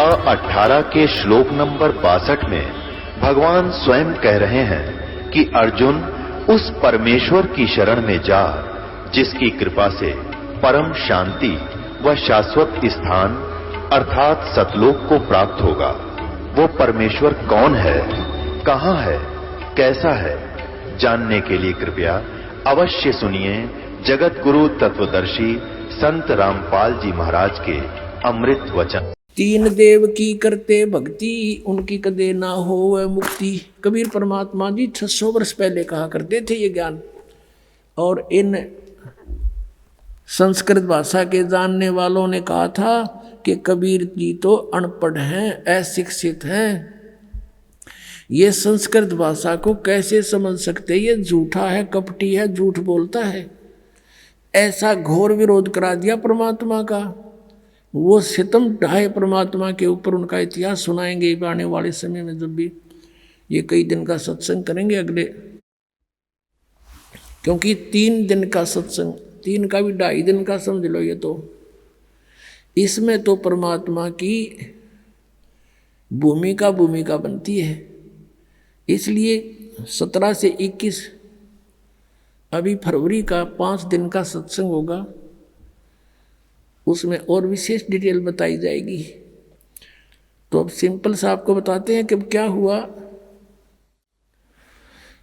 अध्याय 18 के श्लोक नंबर 62 में भगवान स्वयं कह रहे हैं कि अर्जुन उस परमेश्वर की शरण में जा जिसकी कृपा से परम शांति व शाश्वत स्थान अर्थात सतलोक को प्राप्त होगा। वो परमेश्वर कौन है, कहां है, कैसा है, जानने के लिए कृपया अवश्य सुनिए जगत गुरु तत्वदर्शी संत रामपाल जी महाराज के अमृत वचन। तीन देव की करते भक्ति, उनकी कदे ना हो वह मुक्ति। कबीर परमात्मा जी 600 वर्ष पहले कहा करते थे ये ज्ञान। और इन संस्कृत भाषा के जानने वालों ने कहा था कि कबीर जी तो अनपढ़ हैं, अशिक्षित हैं, ये संस्कृत भाषा को कैसे समझ सकते, ये झूठा है, कपटी है, झूठ बोलता है। ऐसा घोर विरोध करा दिया परमात्मा का। वो सितम ढाए परमात्मा के ऊपर। उनका इतिहास सुनाएंगे आने वाले समय में, जब भी ये कई दिन का सत्संग करेंगे अगले, क्योंकि 3 दिन का सत्संग, 3 का भी 2.5 दिन का समझ लो ये तो। इसमें तो परमात्मा की भूमिका बनती है। इसलिए 17 से 21 अभी फरवरी का 5 दिन का सत्संग होगा, उसमें और विशेष डिटेल बताई जाएगी। तो अब सिंपल सा आपको बताते हैं कि क्या हुआ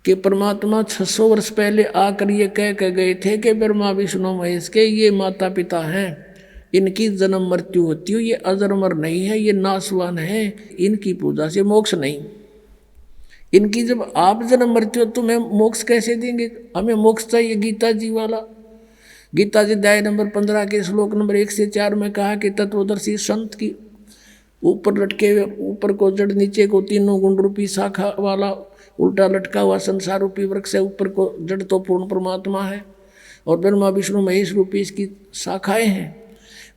कि परमात्मा 600 वर्ष पहले आकर ये कह गए थे कि ब्रह्मा विष्णु महेश के ये माता पिता हैं, इनकी जन्म मृत्यु होती है, ये अजरमर नहीं है, ये नाशवान है, इनकी पूजा से मोक्ष नहीं। इनकी जब आप जन्म मृत्यु तो मैं मोक्ष कैसे देंगे, हमें मोक्ष चाहिए गीता जी वाला। गीता जी अध्याय नंबर 15 के श्लोक नंबर 1 से 4 में कहा कि तत्वदर्शी संत की ऊपर लटके हुए, ऊपर को जड़, नीचे को तीनों गुण रूपी शाखा वाला उल्टा लटका हुआ संसार रूपी वृक्ष है, ऊपर को जड़ तो पूर्ण परमात्मा है और ब्रह्मा विष्णु महेश रूपी इसकी शाखाएं हैं।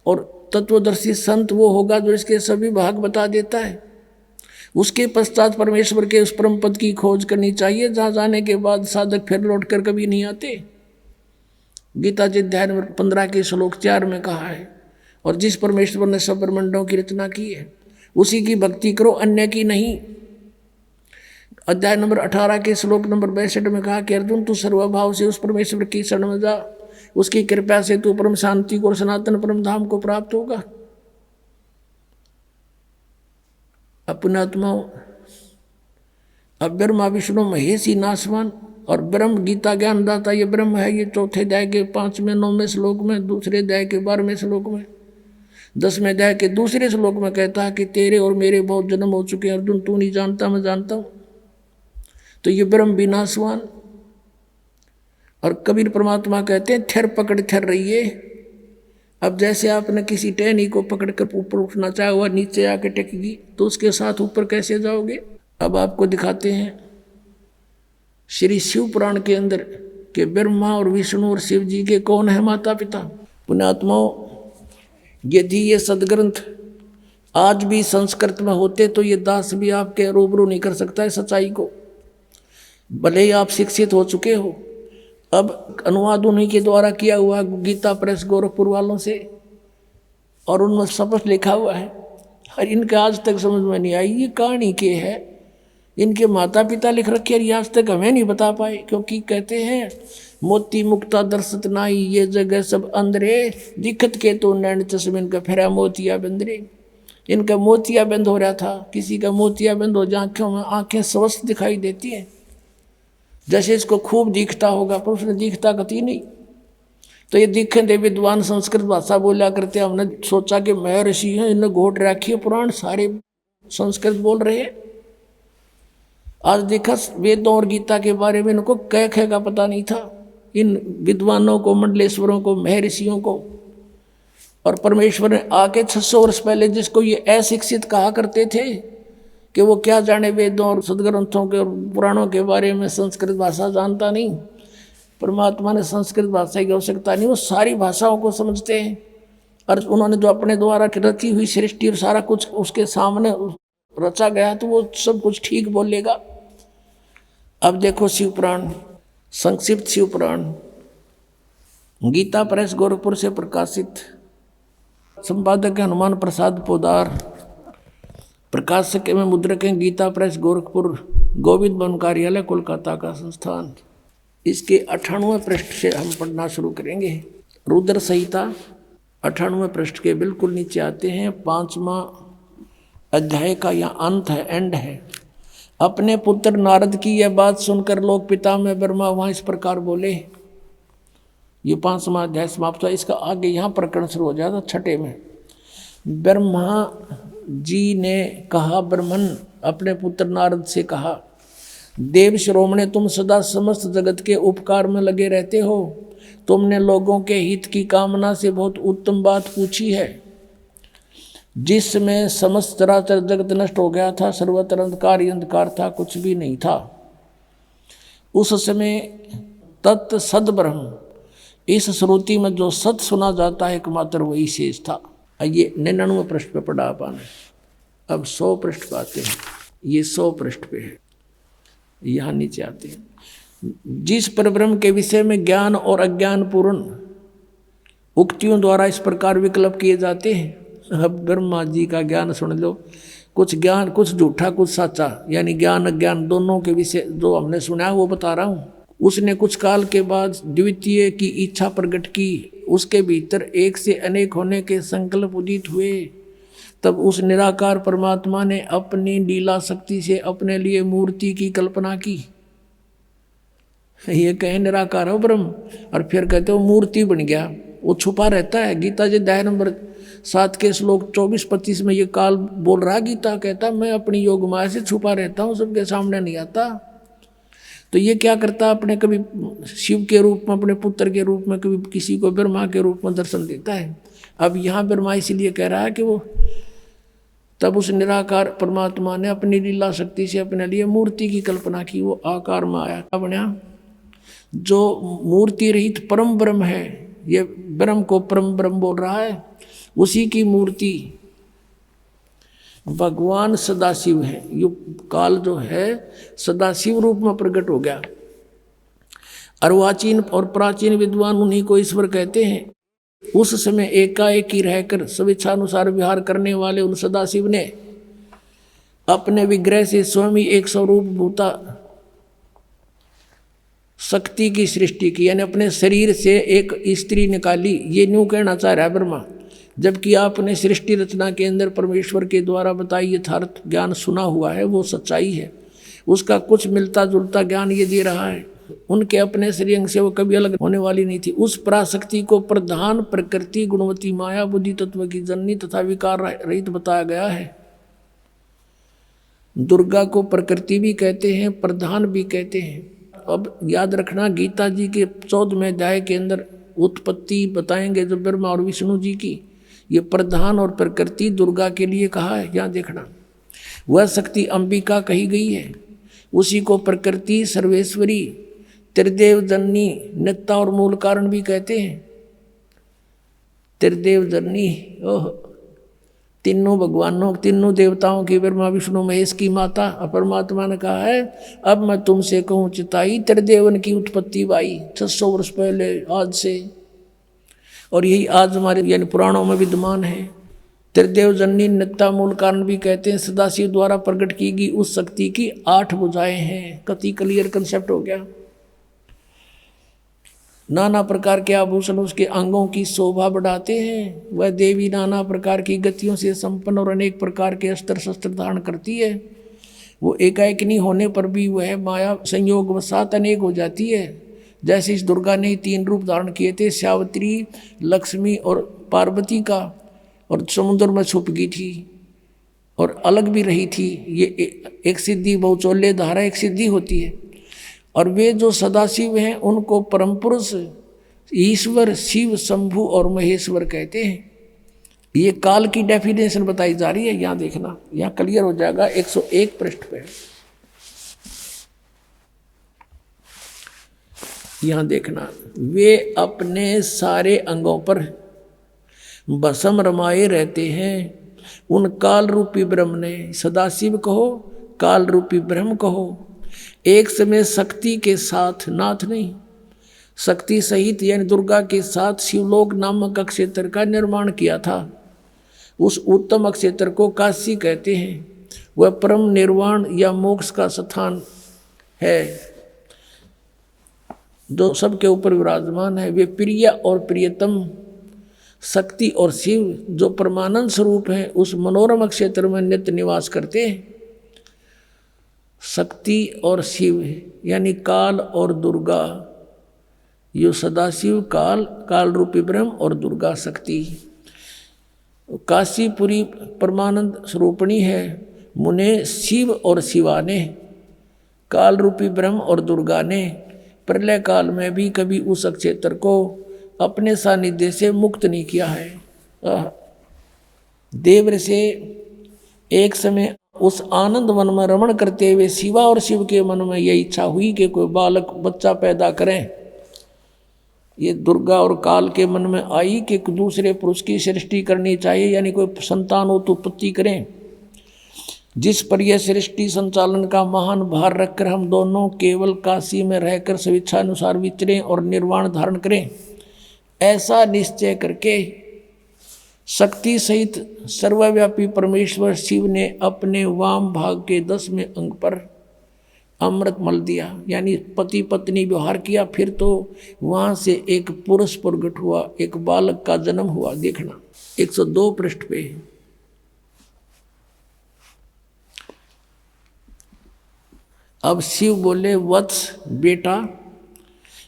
और तत्वदर्शी संत वो होगा जो इसके सभी भाग बता देता है। उसके पश्चात परमेश्वर के उस परम पद की खोज करनी चाहिए जहाँ जाने के बाद साधक फिर लौट कर कभी नहीं आते। गीता जी अध्याय नंबर 15 के श्लोक 4 में कहा है। और जिस परमेश्वर ने सब ब्रह्मांडों की रचना की है उसी की भक्ति करो, अन्य की नहीं। अध्याय नंबर 18 के श्लोक नंबर 62 में कहा कि अर्जुन तू सर्वभाव से उस परमेश्वर की शरण में जा, उसकी कृपा से तू परम शांति को और सनातन परम धाम को प्राप्त होगा। अपने आत्माओं, अब ब्रह्मा विष्णु महेश ही नाशवान और ब्रह्म गीता ज्ञानदाता ये ब्रह्म है। ये 4थे अध्याय के 5वें 9वें श्लोक में, दूसरे अध्याय के 12वें श्लोक में, 10वें अध्याय के दूसरे श्लोक में कहता है कि तेरे और मेरे बहुत जन्म हो चुके हैं अर्जुन, तू नहीं जानता मैं जानता हूँ। तो ये ब्रह्म भी नाशवान। और कबीर परमात्मा कहते हैं थर पकड़ थर रहिए। अब जैसे आपने किसी टहनी को पकड़कर ऊपर उठना चाहे वह नीचे आके टेकेगी, तो उसके साथ ऊपर कैसे जाओगे। अब आपको दिखाते हैं श्री शिव पुराण के अंदर के ब्रह्मा और विष्णु और शिव जी के कौन है माता पिता। पुण्यात्माओं, यदि ये सदग्रंथ आज भी संस्कृत में होते तो ये दास भी आपके रूबरू नहीं कर सकता है सच्चाई को, भले ही आप शिक्षित हो चुके हो। अब अनुवाद उन्हीं के द्वारा किया हुआ गीता प्रेस गोरखपुर वालों से, और उनमें स्पष्ट लिखा हुआ है। और इनका आज तक समझ में नहीं आई ये कहानी के है। इनके माता पिता लिख रखे हैं, आज तक हमें नहीं बता पाए, क्योंकि कहते हैं मोती मुक्ता दर्शत नाई ये जगह सब अंदरे, दिक्कत के तो नैन चश्मे इनका फेरा मोतिया बंदरे। इनका मोतिया बंद हो रहा था, किसी का मोतिया बंद हो जाए आँखों में आँखें स्वस्थ दिखाई देती हैं, जैसे इसको खूब दिखता होगा, पर उसने दिखता कती नहीं। तो ये दिखे थे विद्वान संस्कृत भाषा बोला करते, हमने सोचा कि महर्षि हैं, इन्हें घोट रखी है पुराण, सारे संस्कृत बोल रहे हैं। आज देखा वेदों और गीता के बारे में इनको कह का पता नहीं था, इन विद्वानों को, मंडलेश्वरों को, महर्षियों को। और परमेश्वर ने आके 600 वर्ष पहले जिसको ये अशिक्षित कहा करते थे कि वो क्या जाने वेदों और सदग्रंथों के और पुराणों के बारे में, संस्कृत भाषा जानता नहीं। परमात्मा ने संस्कृत भाषा की आवश्यकता नहीं, वो सारी भाषाओं को समझते हैं। और उन्होंने जो अपने द्वारा रची हुई सृष्टि और सारा कुछ उसके सामने रचा गया तो वो सब कुछ ठीक बोलेगा। अब देखो शिव पुराण, संक्षिप्त शिव पुराण, गीता प्रेस गोरखपुर से प्रकाशित, संपादक हनुमान प्रसाद पोदार, प्रकाशक एवं मुद्रक हैं गीता प्रेस गोरखपुर, गोविंद भवन कार्यालय कोलकाता का संस्थान। इसके 98वें पृष्ठ से हम पढ़ना शुरू करेंगे। रुद्र संहिता 98वें पृष्ठ के बिल्कुल नीचे आते हैं। 5वां अध्याय का यह अंत है, एंड है। अपने पुत्र नारद की यह बात सुनकर लोक पिता में ब्रह्मा वहाँ इस प्रकार बोले। ये 5वां अध्याय समाप्त हुआ। इसका आगे यहाँ प्रकरण शुरू हो जाता 6 में। ब्रह्मा जी ने कहा, ब्रह्मन अपने पुत्र नारद से कहा, देव शिरोमणे, तुम सदा समस्त जगत के उपकार में लगे रहते हो। तुमने लोगों के हित की कामना से बहुत उत्तम बात पूछी है। जिसमें समस्त चराचर जगत नष्ट हो गया था, सर्वत्र अंधकार ही अंधकार था, कुछ भी नहीं था। उस समय तत् सद ब्रह्म, इस श्रुति में जो सत सुना जाता है एकमात्र वही शेष था। ये 99वें पृष्ठ पे पढ़ा आपने। अब 100 पृष्ठ पे आते हैं। ये 100 पृष्ठ पे है, यहाँ नीचे आते हैं। जिस परब्रह्म के विषय में ज्ञान और अज्ञान पूर्ण उक्तियों द्वारा इस प्रकार विकल्प किए जाते हैं। अब ब्रह्मा जी का ज्ञान सुन लो। कुछ ज्ञान, कुछ झूठा, कुछ सच्चा, यानी ज्ञान अज्ञान दोनों के विषय जो हमने सुना है वो बता रहा हूँ। उसने कुछ काल के बाद द्वितीय की इच्छा प्रकट की। उसके भीतर एक से अनेक होने के संकल्प उदित हुए। तब उस निराकार परमात्मा ने अपनी लीला शक्ति से अपने लिए मूर्ति की कल्पना की। ये कहे निराकार हो ब्रह्म, और फिर कहते हो मूर्ति बन गया। वो छुपा रहता है। गीता जी अध्याय नंबर 7 के श्लोक 24-25 में ये काल बोल रहा। गीता कहता मैं अपनी योग माया से छुपा रहता हूँ, सबके सामने नहीं आता। तो ये क्या करता, अपने कभी शिव के रूप में, अपने पुत्र के रूप में, कभी किसी को ब्रह्मा के रूप में दर्शन देता है। अब यहाँ ब्रह्मा इसीलिए कह रहा है कि वो तब उस निराकार परमात्मा ने अपनी लीला शक्ति से अपने लिए मूर्ति की कल्पना की। वो आकार में आया, क्या बना? जो मूर्ति रहित परम ब्रह्म है, ये ब्रह्म को परम ब्रह्म बोल रहा है, उसी की मूर्ति भगवान सदाशिव है। ये काल जो है सदाशिव रूप में प्रकट हो गया। अर्वाचीन और प्राचीन विद्वान उन्हीं को ईश्वर कहते हैं। उस समय एकाएक ही रहकर स्वेच्छानुसार विहार करने वाले उन सदाशिव ने अपने विग्रह से स्वयं ही एक स्वरूप भूता शक्ति की सृष्टि की, यानी अपने शरीर से एक स्त्री निकाली। ये न्यू कहना चाह रहा है ब्रह्मा, जबकि आपने सृष्टि रचना के अंदर परमेश्वर के द्वारा बताई यथार्थ ज्ञान सुना हुआ है, वो सच्चाई है। उसका कुछ मिलता जुलता ज्ञान ये दे रहा है। उनके अपने श्रीअंग से वो कभी अलग होने वाली नहीं थी। उस पराशक्ति को प्रधान प्रकृति गुणवती माया बुद्धि तत्व की जननी तथा विकार रहित बताया गया है। दुर्गा को प्रकृति भी कहते हैं, प्रधान भी कहते हैं। अब याद रखना, गीता जी के 14वें अध्याय के अंदर उत्पत्ति बताएंगे जो ब्रह्मा और विष्णु जी की। ये प्रधान और प्रकृति दुर्गा के लिए कहा है। यहाँ देखना, वह शक्ति अंबिका कही गई है। उसी को प्रकृति, सर्वेश्वरी, त्रिदेव जननी, नित्ता और मूल कारण भी कहते हैं। त्रिदेव जननी, ओह, तीनों भगवानों, तीनों देवताओं की, ब्रह्मा विष्णु महेश की माता। परमात्मा ने कहा है, अब मैं तुमसे कहूँ चिताई, त्रिदेवन की उत्पत्ति बाई 600 वर्ष पहले आज से, और यही आज हमारे यानी पुराणों में विद्यमान है। त्रिदेव जननी, नित्ता, मूल कारण भी कहते हैं। सदाशिव द्वारा प्रकट की गई उस शक्ति की 8 भुजाएं हैं। कति क्लियर कंसेप्ट हो गया। नाना प्रकार के आभूषण उसके अंगों की शोभा बढ़ाते हैं। वह देवी नाना प्रकार की गतियों से संपन्न और अनेक प्रकार के अस्त्र शस्त्र धारण करती है। वो एकाएक नहीं होने पर भी वह माया संयोग वसात अनेक हो जाती है। जैसे इस दुर्गा ने 3 रूप धारण किए थे, सावित्री, लक्ष्मी और पार्वती का, और समुद्र में छुप गई थी और अलग भी रही थी। ये एक सिद्धि बहुचोल्य धारा एक सिद्धि होती है। और वे जो सदाशिव हैं उनको परम पुरुष, ईश्वर, शिव, शंभु और महेश्वर कहते हैं। ये काल की डेफिनेशन बताई जा रही है। यहाँ देखना, यहाँ क्लियर हो जाएगा 101 पृष्ठ पे। यहाँ देखना, वे अपने सारे अंगों पर भस्म रमाए रहते हैं। उन काल रूपी ब्रह्म ने, सदाशिव कहो, काल रूपी ब्रह्म कहो, एक समय शक्ति के साथ, नाथ नहीं, शक्ति सहित यानी दुर्गा के साथ शिवलोक नामक अक्षेत्र का निर्माण किया था। उस उत्तम अक्षेत्र को काशी कहते हैं। वह परम निर्वाण या मोक्ष का स्थान है जो सबके ऊपर विराजमान है। वे प्रिय और प्रियतम शक्ति और शिव जो परमानंद स्वरूप है उस मनोरम क्षेत्र में नित्य निवास करते हैं। शक्ति और शिव यानी काल और दुर्गा, यो सदाशिव काल, काल रूपी ब्रह्म और दुर्गा शक्ति। काशीपुरी परमानंद स्वरूपणी है। मुने शिव और शिवा ने, काल रूपी ब्रह्म और दुर्गा ने प्रलय काल में भी कभी उस क्षेत्र को अपने सानिध्य से मुक्त नहीं किया है। देव से एक समय उस आनंद वन में रमण करते हुए शिवा और शिव के मन में यह इच्छा हुई कि कोई बालक बच्चा पैदा करें। ये दुर्गा और काल के मन में आई कि दूसरे पुरुष की सृष्टि करनी चाहिए, यानी कोई संतान उत्पत्ति करें। जिस पर यह सृष्टि संचालन का महान भार रखकर हम दोनों केवल काशी में रहकर स्वेच्छानुसार विचरें और निर्वाण धारण करें, ऐसा निश्चय करके शक्ति सहित सर्वव्यापी परमेश्वर शिव ने अपने वाम भाग के 10वें अंग पर अमृत मल दिया, यानी पति पत्नी व्यवहार किया। फिर तो वहां से एक पुरुष प्रगट हुआ, एक बालक का जन्म हुआ। देखना 102 पृष्ठ पे। अब शिव बोले, वत्स बेटा,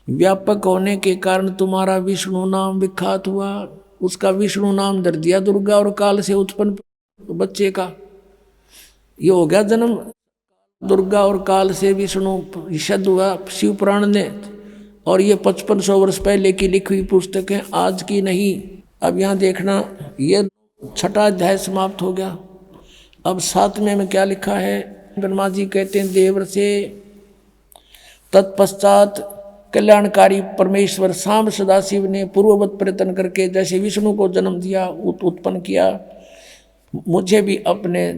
व्यापक होने के कारण तुम्हारा विष्णु नाम विख्यात हुआ। उसका विष्णु नाम धर दिया दुर्गा और काल से उत्पन्न बच्चे का। ये हो गया जन्म दुर्गा और काल से विष्णु शब्द हुआ शिव पुराण ने। और ये 5500 वर्ष पहले की लिखी हुई पुस्तक है, आज की नहीं। अब यहाँ देखना, ये 6वां अध्याय समाप्त हो गया। अब 7वें में क्या लिखा है? ब्रह्मा जी कहते हैं देवर से, तत्पश्चात कल्याणकारी परमेश्वर सांब सदाशिव ने पूर्ववत प्रयत्न करके जैसे विष्णु को जन्म दिया उत्पन्न किया, मुझे भी अपने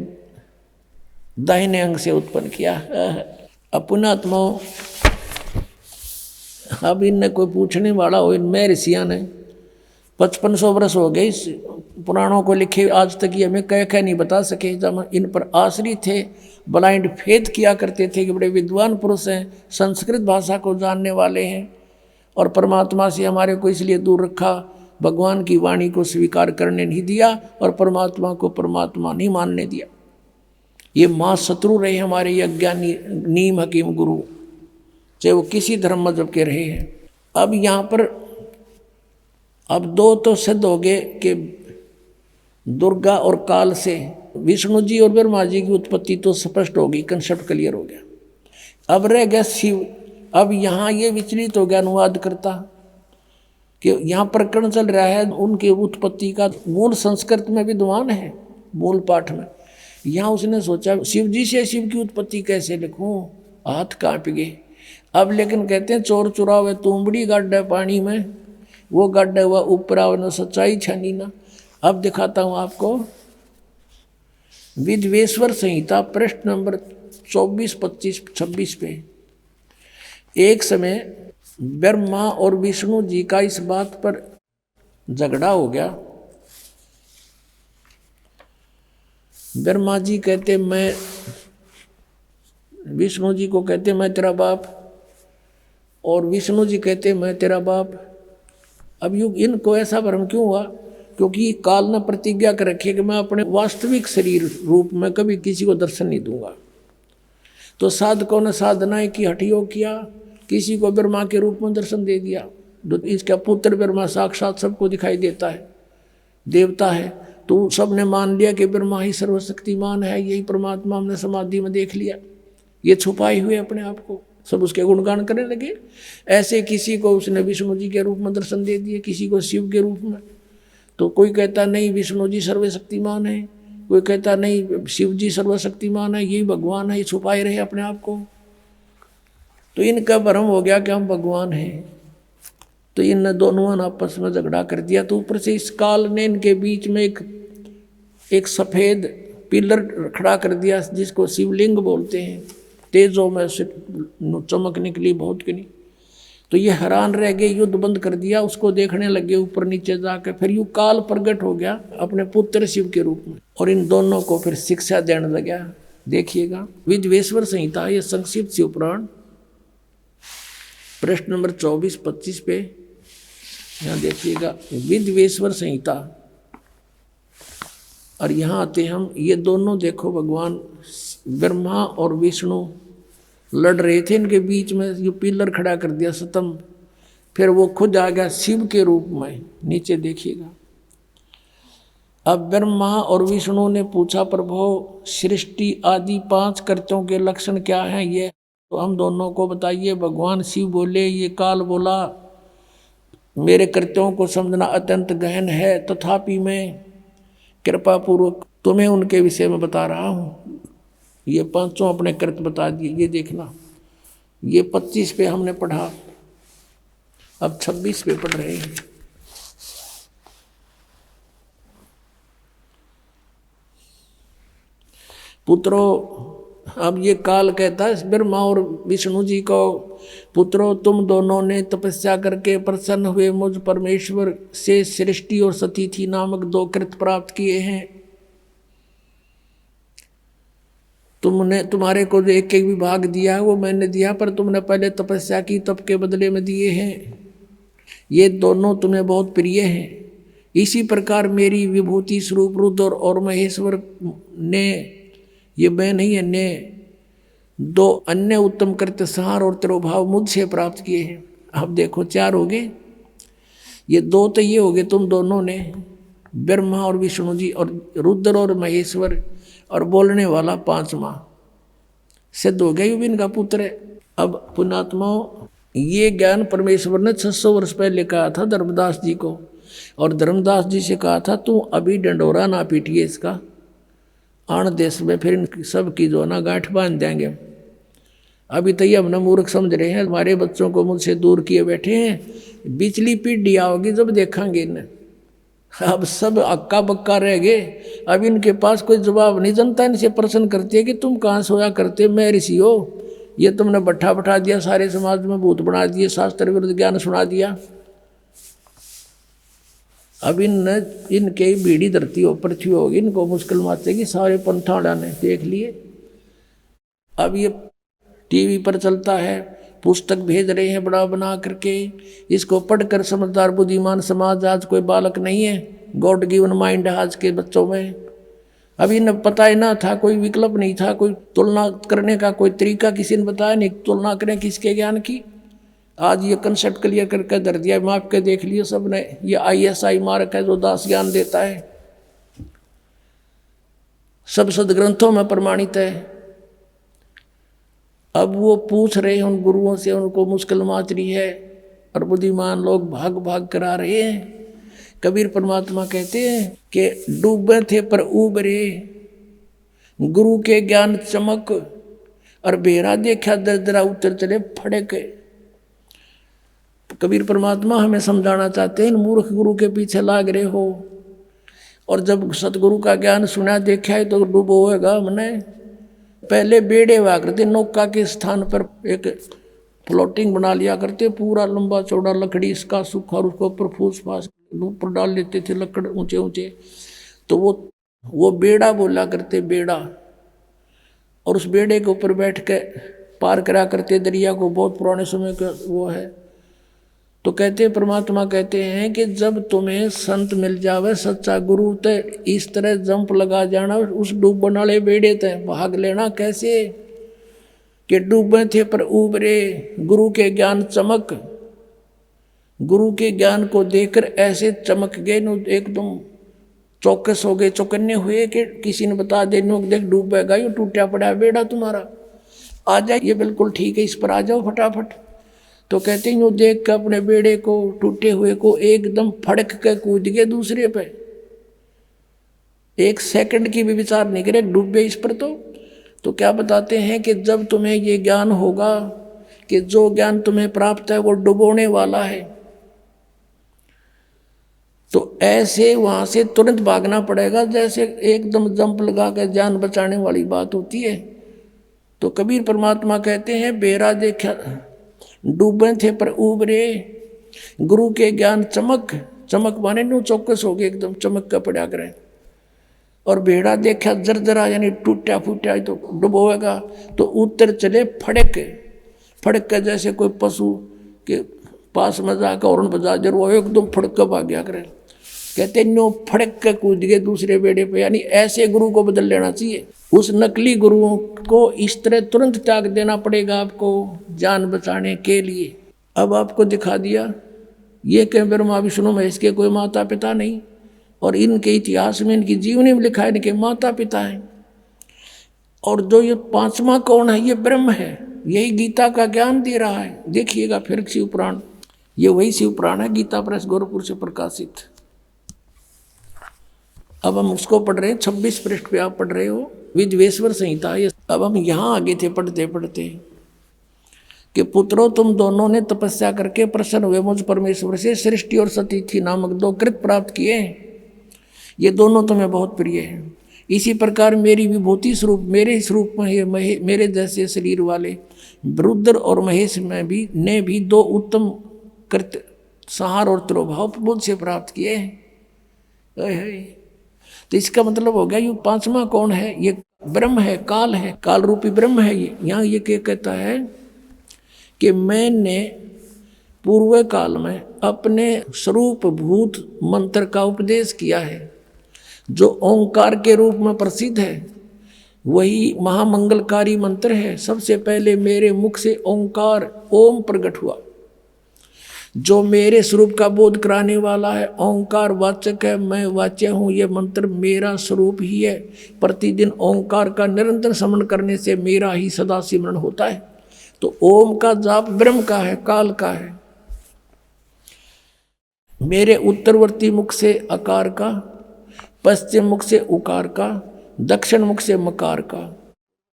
दाहिने अंग से उत्पन्न किया। अपनात्मा अब इनने कोई पूछने वाला हो, इनमें ऋषियाँ ने 5500 वर्ष हो गए इस पुराणों को लिखे, आज तक ये हमें कह नहीं बता सके। जब इन पर आश्रित थे, ब्लाइंड फेथ किया करते थे कि बड़े विद्वान पुरुष हैं, संस्कृत भाषा को जानने वाले हैं, और परमात्मा से हमारे को इसलिए दूर रखा, भगवान की वाणी को स्वीकार करने नहीं दिया और परमात्मा को परमात्मा नहीं मानने दिया। ये माँ शत्रु रहे हमारे ये अज्ञानी नीम हकीम गुरु, चाहे वो किसी धर्म मजहब के रहे हैं। अब यहाँ पर अब 2 तो सिद्ध हो गए कि दुर्गा और काल से विष्णु जी और ब्रह्मा जी की उत्पत्ति तो स्पष्ट हो गई, कंसेप्ट क्लियर हो गया। अब रह गया शिव। अब यहाँ ये विचलित हो गया अनुवाद करता कि यहाँ प्रकरण चल रहा है उनकी उत्पत्ति का, मूल संस्कृत में विद्वान है मूल पाठ में। यहाँ उसने सोचा शिव जी से शिव की उत्पत्ति कैसे लिखूं, हाथ कांप गए। अब लेकिन कहते हैं चोर चुरावे तुमबड़ी गड्ढा पानी में, वो गड्ढा हुआ ऊपर न सच्चाई छनी ना। अब दिखाता हूँ आपको विद्वेश्वर संहिता पृष्ठ नंबर 24, 25, 26 पे। एक समय ब्रह्मा और विष्णु जी का इस बात पर झगड़ा हो गया। ब्रह्मा जी कहते मैं, विष्णु जी को कहते मैं तेरा बाप, और विष्णु जी कहते मैं तेरा बाप। अब इनको ऐसा भ्रम क्यों हुआ? क्योंकि काल ने प्रतिज्ञा कर रखी है कि मैं अपने वास्तविक शरीर रूप में कभी किसी को दर्शन नहीं दूंगा। तो साधकों ने साधनाएं की, हठयोग किया, किसी को ब्रह्मा के रूप में दर्शन दे दिया। इसका पुत्र ब्रह्मा साक्षात सबको दिखाई देता है, देवता है। तो सबने मान लिया कि ब्रह्मा ही सर्वशक्तिमान है, यही परमात्मा हमने समाधि में देख लिया। ये छुपाए हुए अपने आप को सब उसके गुणगान करने लगे। ऐसे किसी को उसने विष्णु जी के रूप में दर्शन दे दिए, किसी को शिव के रूप में। तो कोई कहता नहीं विष्णु जी सर्वशक्तिमान है, कोई कहता नहीं शिव जी सर्वशक्तिमान है, यही भगवान है। ये छुपाए रहे अपने आप को। तो इनका भ्रम हो गया कि हम भगवान हैं। तो इन दोनों ने आपस में झगड़ा कर दिया। तो ऊपर से इस काल ने इनके बीच में एक सफ़ेद पिलर खड़ा कर दिया, जिसको शिवलिंग बोलते हैं। तेजों में से चमक निकली बहुत की नहीं। तो ये हैरान रह गए, युद्ध बंद कर दिया, उसको देखने लगे ऊपर नीचे जाकर। फिर यू काल प्रगट हो गया अपने पुत्र शिव के रूप में और इन दोनों को फिर शिक्षा देने लगा। देखिएगा विद्वेश्वर संहिता, ये संक्षिप्त शिव पुराण, प्रश्न नंबर 24-25 पे यहाँ देखिएगा विद्वेश्वर संहिता। और यहाँ आते हम, ये दोनों देखो भगवान ब्रह्मा और विष्णु लड़ रहे थे, इनके बीच में ये पिलर खड़ा कर दिया स्तंभ, फिर वो खुद आ गया शिव के रूप में। नीचे देखिएगा, अब ब्रह्मा और विष्णु ने पूछा प्रभु सृष्टि आदि 5 कृत्यों के लक्षण क्या हैं, ये तो हम दोनों को बताइए। भगवान शिव बोले, ये काल बोला मेरे कृत्यों को समझना अत्यंत गहन है, तथापि मैं कृपा पूर्वक तुम्हें उनके विषय में बता रहा हूँ। ये 5 अपने कृत्य बता दिए। ये देखना, ये 25 पे हमने पढ़ा, अब 26 पे पढ़ रहे हैं। पुत्रों, अब ये काल कहता है ब्रह्मा और विष्णु जी को, पुत्रों तुम दोनों ने तपस्या करके प्रसन्न हुए मुझ परमेश्वर से सृष्टि और सतीथि नामक 2 कृत्य प्राप्त किए हैं। तुमने, तुम्हारे को जो एक विभाग दिया है वो मैंने दिया, पर तुमने पहले तपस्या की, तप के बदले में दिए हैं। ये दोनों तुम्हें बहुत प्रिय हैं। इसी प्रकार मेरी विभूति स्वरूप रुद्र और महेश्वर ने, ये मैं नहीं है, ने 2 अन्य उत्तम कृत्य संहार और तिरोभाव मुझसे प्राप्त किए हैं। अब देखो 4 हो गए, ये 2 तो ये हो गए तुम दोनों ने, ब्रह्मा और विष्णु जी, और रुद्र और महेश्वर, और बोलने वाला 5वां सिद्ध हो गया, ये भी इनका पुत्र है। अब पुण्यात्माओं, ये ज्ञान परमेश्वर ने 600 वर्ष पहले कहा था धर्मदास जी को, और धर्मदास जी से कहा था तू अभी डंडोरा ना पीटिए इसका, आण देश में फिर इन सब की जो ना गांठ बांध देंगे। अभी तो ये हमने मूर्ख समझ रहे हैं, हमारे बच्चों को मुझसे दूर किए बैठे हैं, बिचली पीढ़ी आओगी जब देखेंगे इन्हें। अब सब अक्का बक्का रह गए, अब इनके पास कोई जवाब नहीं। जनता इनसे प्रश्न करती है कि तुम कहाँ सोया करते, मैं ऋषि हो, ये तुमने बैठा बैठा दिया, सारे समाज में भूत बना दिए, शास्त्र विरुद्ध ज्ञान सुना दिया। अब इनके बीड़ी धरती हो पृथ्वी होगी, इनको मुश्किल माचेगी। सारे पंथाड़ा ने देख लिए। अब ये टीवी पर चलता है, पुस्तक भेज रहे हैं बड़ा बना करके, इसको पढ़कर समझदार बुद्धिमान समाज आज कोई बालक नहीं है, गॉड गिवन माइंड आज के बच्चों में। अभी न पता ही ना था, कोई विकल्प नहीं था, कोई तुलना करने का कोई तरीका किसी ने बताया नहीं, तुलना करें किसके ज्ञान की। आज ये कंसेप्ट क्लियर करके धर दिया, माप के देख लिया सबने। ये ISI मार्क है जो दास ज्ञान देता है, सब सदग्रंथों में प्रमाणित है। अब वो पूछ रहे हैं उन गुरुओं से, उनको मुश्किल माच रही है, और बुद्धिमान लोग भाग भाग करा रहे हैं। कबीर परमात्मा कहते हैं कि डूबे थे पर उबरे, गुरु के ज्ञान चमक, और बेरा देखा दरदरा उतर चले फड़क। कबीर परमात्मा हमें समझाना चाहते हैं, इन मूर्ख गुरु के पीछे लाग रहे हो, और जब सतगुरु का ज्ञान सुना देखा है तो डूबो होगा हमने। पहले बेड़े हुआ करते, नौका के स्थान पर एक फ्लोटिंग बना लिया करते, पूरा लंबा चौड़ा लकड़ी इसका सूखा, और उसको ऊपर फूस फास ऊपर डाल लेते थे लकड़ ऊंचे ऊंचे, तो वो बेड़ा बोला करते, बेड़ा। और उस बेड़े के ऊपर बैठ के पार करा करते दरिया को, बहुत पुराने समय का वो है। तो कहते परमात्मा कहते हैं कि जब तुम्हें संत मिल जावे सच्चा गुरु, तो इस तरह जंप लगा जाना उस डूबने वाले बेड़े ते, भाग लेना कैसे कि डूबे थे पर उबरे, गुरु के ज्ञान चमक। गुरु के ज्ञान को देखकर ऐसे चमक गए, एकदम चौकस हो गए, चौकन्ने हुए कि किसी ने बता दे नो देख डूबेगा, ये टूटा पड़ा बेड़ा तुम्हारा, आ जाए, ये बिल्कुल ठीक है, इस पर आ जाओ फटाफट। तो कहते हैं यूँ देख कर अपने बेड़े को, टूटे हुए को एकदम फड़क के कूद गए दूसरे पे, 1 सेकंड की भी विचार नहीं करे, डूबे इस पर। तो क्या बताते हैं कि जब तुम्हें ये ज्ञान होगा कि जो ज्ञान तुम्हें प्राप्त है वो डुबोने वाला है, तो ऐसे वहां से तुरंत भागना पड़ेगा, जैसे एकदम जंप लगा कर जान बचाने वाली बात होती है। तो कबीर परमात्मा कहते हैं बेरा देखा डूबे थे पर उबरे, गुरु के ज्ञान चमक, चमक माने न्यू चौकस हो गए एकदम चमक का पड़ा करे। और भेड़ा देखा जरजरा यानी टूटा फूटा तो डुबोएगा, तो उत्तर चले फड़क, फड़क के जैसे कोई पशु के पास में जाकर हॉर्न बजा जर वो एकदम फड़क भाग गया करे। कहते न्यो फड़क के कूद गए दूसरे बेड़े पे, यानी ऐसे गुरु को बदल लेना चाहिए। उस नकली गुरुओं को इस तरह तुरंत त्याग देना पड़ेगा आपको जान बचाने के लिए। अब आपको दिखा दिया ये कि ब्रह्मा विष्णु महेश के कोई माता पिता नहीं, और इनके इतिहास में इनकी जीवनी में लिखा है इनके माता पिता हैं। और जो ये पांचवा कौन है, ये ब्रह्म है, यही गीता का ज्ञान दे रहा है। देखिएगा फिर शिव पुराण, ये वही शिव पुराण है, गीता प्रेस गोरखपुर से प्रकाशित। अब हम उसको पढ़ रहे हैं, 26 पृष्ठ पे आप पढ़ रहे हो, विद्वेश्वर संहिता। अब हम यहाँ आगे थे पढ़ते पढ़ते कि पुत्रों तुम दोनों ने तपस्या करके प्रसन्न हुए मुझ परमेश्वर से सृष्टि और सतिथि नामक 2 कृत प्राप्त किए, ये दोनों तुम्हें बहुत प्रिय हैं। इसी प्रकार मेरी विभूति स्वरूप मेरे स्वरूप में मेरे जैसे शरीर वाले रुद्र और महेश में भी ने भी 2 उत्तम कृत संहार और तिरोभाव मुझ से प्राप्त किए हैं। तो इसका मतलब हो गया ये पांचवा कौन है, ये ब्रह्म है, काल है, काल रूपी ब्रह्म है। ये यहाँ ये क्या कहता है कि मैंने पूर्व काल में अपने स्वरूप भूत मंत्र का उपदेश किया है, जो ओंकार के रूप में प्रसिद्ध है, वही महामंगलकारी मंत्र है। सबसे पहले मेरे मुख से ओंकार ओम प्रकट हुआ, जो मेरे स्वरूप का बोध कराने वाला है। ओंकार वाचक है, मैं वाच्य हूँ, ये मंत्र मेरा स्वरूप ही है। प्रतिदिन ओंकार का निरंतर स्मरण करने से मेरा ही सदा सिमरण होता है। तो ओम का जाप ब्रह्म का है, काल का है। मेरे उत्तरवर्ती मुख से अकार का, पश्चिम मुख से उकार का, दक्षिण मुख से मकार का,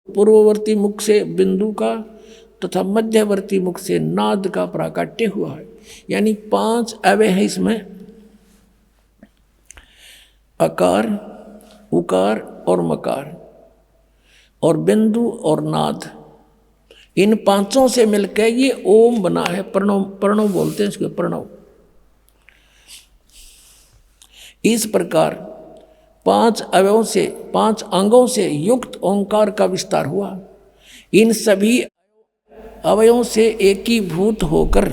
पूर्ववर्ती मुख से बिंदु का तथा मध्यवर्ती मुख से नाद का प्राकट्य हुआ है। यानी 5 अवय हैं इसमें, अकार, उकार और मकार और बिंदु और नाद। इन 5 से मिलकर ये ओम बना है। प्रणव, प्रणव बोलते हैं इसको, प्रणव। इस प्रकार 5 अवयों से, 5 अंगों से युक्त ओंकार का विस्तार हुआ। इन सभी अवयों से एकीभूत होकर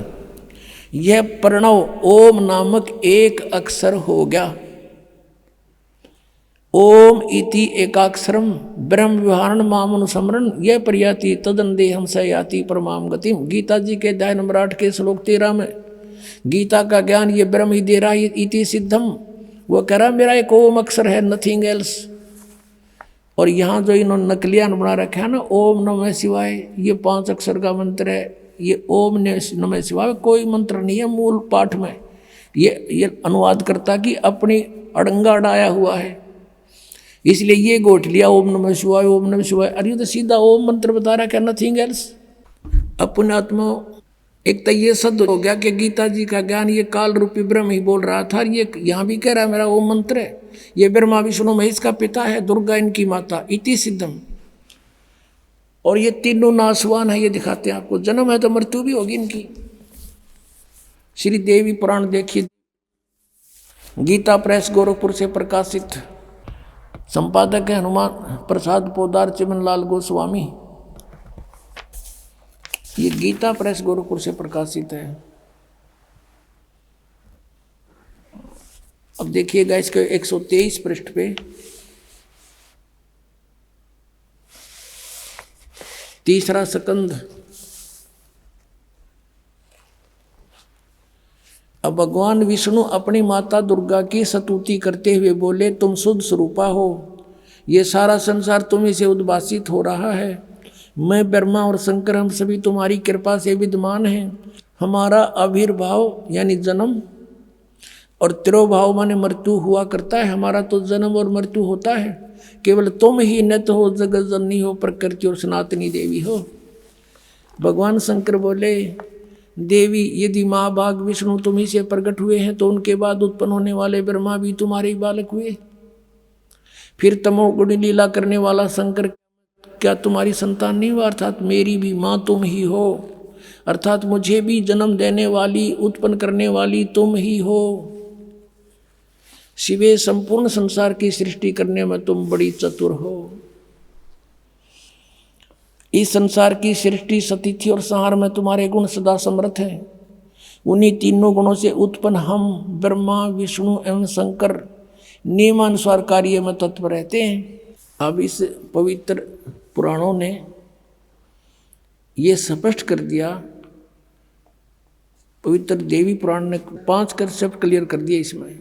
यह प्रणव ओम नामक एक अक्षर हो गया। ओम इति एकाक्षरम ब्रह्म विहारण मामनुसमरण यह प्रयाति तदन्देहम स याति परमाम गतिम। गीता जी के अध्याय नंबर 8 के श्लोक 13 में गीता का ज्ञान ये ब्रह्म ही दे रहा है। इति सिद्धम, वो कह रहा मेरा एक ओम अक्षर है, नथिंग एल्स। और यहाँ जो इन्होंने नकलियान बना रखा है ना, ओम नमः शिवाय, ये 5 अक्षर का मंत्र है। ये ओम नमः शिवाय कोई मंत्र नहीं है मूल पाठ में। ये अनुवाद करता कि अपनी अड़ंगा अड़ाया हुआ है, इसलिए ये गोट लिया ओम नमः शिवाय, ओम नमः शिवाय। अरे तो सीधा ओम मंत्र बता रहा क्या, नथिंग एल्स। अपनात्मा एक तो ये सद हो गया कि गीता जी का ज्ञान ये काल रूपी ब्रह्म ही बोल रहा था। ये यहाँ भी कह रहा है मेरा ओम मंत्र है, ये ब्रह्मा विष्णु महेश का पिता है, दुर्गा इनकी माता, इति सिद्धम। और ये तीनों नासवान है, ये दिखाते हैं आपको। जन्म है तो मृत्यु भी होगी इनकी। श्री देवी पुराण देखिए, गीता प्रेस गोरखपुर से प्रकाशित। संपादक है हनुमान प्रसाद पोदार चिमनलाल गोस्वामी। ये गीता प्रेस गोरखपुर से प्रकाशित है। अब देखिएगा इसके 123 पृष्ठ पे, तीसरा स्कंध। अब भगवान विष्णु अपनी माता दुर्गा की स्तुति करते हुए बोले, तुम शुद्ध स्वरूपा हो, ये सारा संसार तुम्हीं से उद्भासित हो रहा है। मैं ब्रह्मा और शंकर हम सभी तुम्हारी कृपा से विद्यमान हैं। हमारा आविर्भाव यानी जन्म और तिरोभाव माने मृत्यु हुआ करता है। हमारा तो जन्म और मृत्यु होता है, केवल तुम ही नित्य हो, जगत जननी हो, प्रकृति और सनातनी देवी हो। भगवान शंकर बोले, देवी यदि महाभाग विष्णु तुम्ही से प्रकट हुए हैं तो उनके बाद उत्पन्न होने वाले ब्रह्मा भी तुम्हारे ही बालक हुए। फिर तमोगुणी लीला करने वाला शंकर क्या तुम्हारी संतान नहीं हुआ? अर्थात मेरी भी माँ तुम ही हो। अर्थात मुझे भी जन्म देने वाली, उत्पन्न करने वाली तुम ही हो। शिवे, संपूर्ण संसार की सृष्टि करने में तुम बड़ी चतुर हो। इस संसार की सृष्टि, सतिथि और संहार में तुम्हारे गुण सदा समर्थ हैं। उन्हीं तीनों गुणों से उत्पन्न हम ब्रह्मा, विष्णु एवं शंकर नियमानुसार कार्य में तत्पर रहते हैं। अब इस पवित्र पुराणों ने ये स्पष्ट कर दिया, पवित्र देवी पुराण ने 5 कंसेप्ट क्लियर कर दिए इसमें।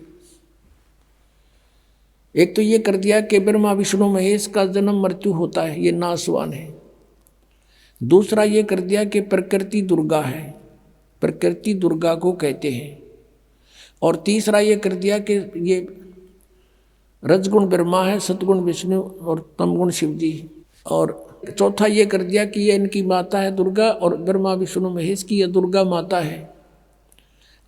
एक तो ये कर दिया कि ब्रह्मा विष्णु महेश का जन्म मृत्यु होता है, ये नाशवान है। दूसरा ये कर दिया कि प्रकृति दुर्गा है, प्रकृति दुर्गा को कहते हैं। और तीसरा ये कर दिया कि ये रजगुण ब्रह्मा है, सतगुण विष्णु और तमगुण शिव जी। और चौथा ये कर दिया कि ये इनकी माता है दुर्गा, और ब्रह्मा विष्णु महेश की ये दुर्गा माता है।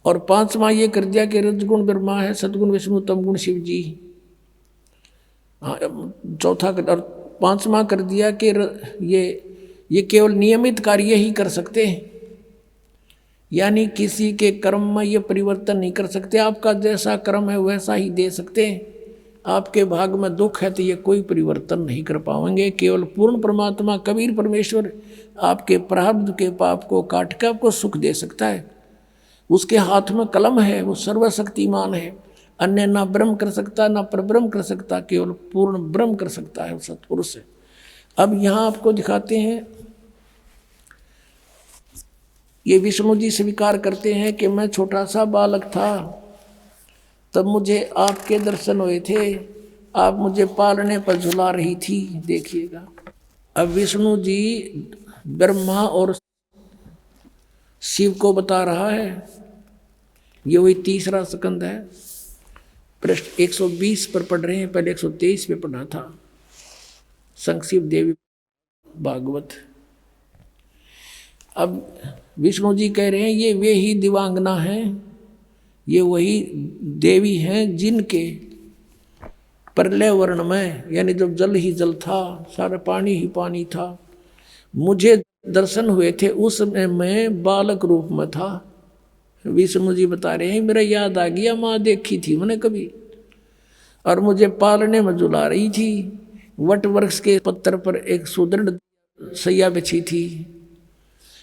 और पांचवा ये कर दिया कि रजगुण ब्रह्मा है, सतगुण विष्णु, तमगुण शिव जी। चौथा और पांचवा कर दिया कि ये केवल नियमित कार्य ही कर सकते हैं, यानी किसी के कर्म में ये परिवर्तन नहीं कर सकते। आपका जैसा कर्म है वैसा ही दे सकते हैं। आपके भाग में दुख है तो ये कोई परिवर्तन नहीं कर पाएंगे। केवल पूर्ण परमात्मा कबीर परमेश्वर आपके प्रारब्ध के पाप को काट के आपको सुख दे सकता है। उसके हाथ में कलम है, वो सर्वशक्तिमान है। अन्य ना ब्रह्म कर सकता, ना परब्रह्म कर सकता, केवल पूर्ण ब्रह्म कर सकता है सत्पुरुष से। अब यहाँ आपको दिखाते हैं, ये विष्णु जी स्वीकार करते हैं कि मैं छोटा सा बालक था तब मुझे आपके दर्शन हुए थे, आप मुझे पालने पर झुला रही थी। देखिएगा, अब विष्णु जी ब्रह्मा और शिव को बता रहा है। ये वही तीसरा स्कंद है, पृष्ठ 120 पर पढ़ रहे हैं, पहले 123 पे पढ़ा था। संक्षिप्त देवी भागवत। अब विष्णु जी कह रहे हैं ये वे ही दिवांगना हैं, ये वही देवी हैं जिनके प्रलय वर्ण में, यानी जब जल ही जल था, सारा पानी ही पानी था, मुझे दर्शन हुए थे। उसमें मैं बालक रूप में था। विष्णु जी बता रहे हैं मेरा याद आ गया, माँ देखी थी मैंने कभी, और मुझे पालने में झुला रही थी। वट वृक्ष के पत्थर पर एक सुदृढ़ सैया बिछी थी,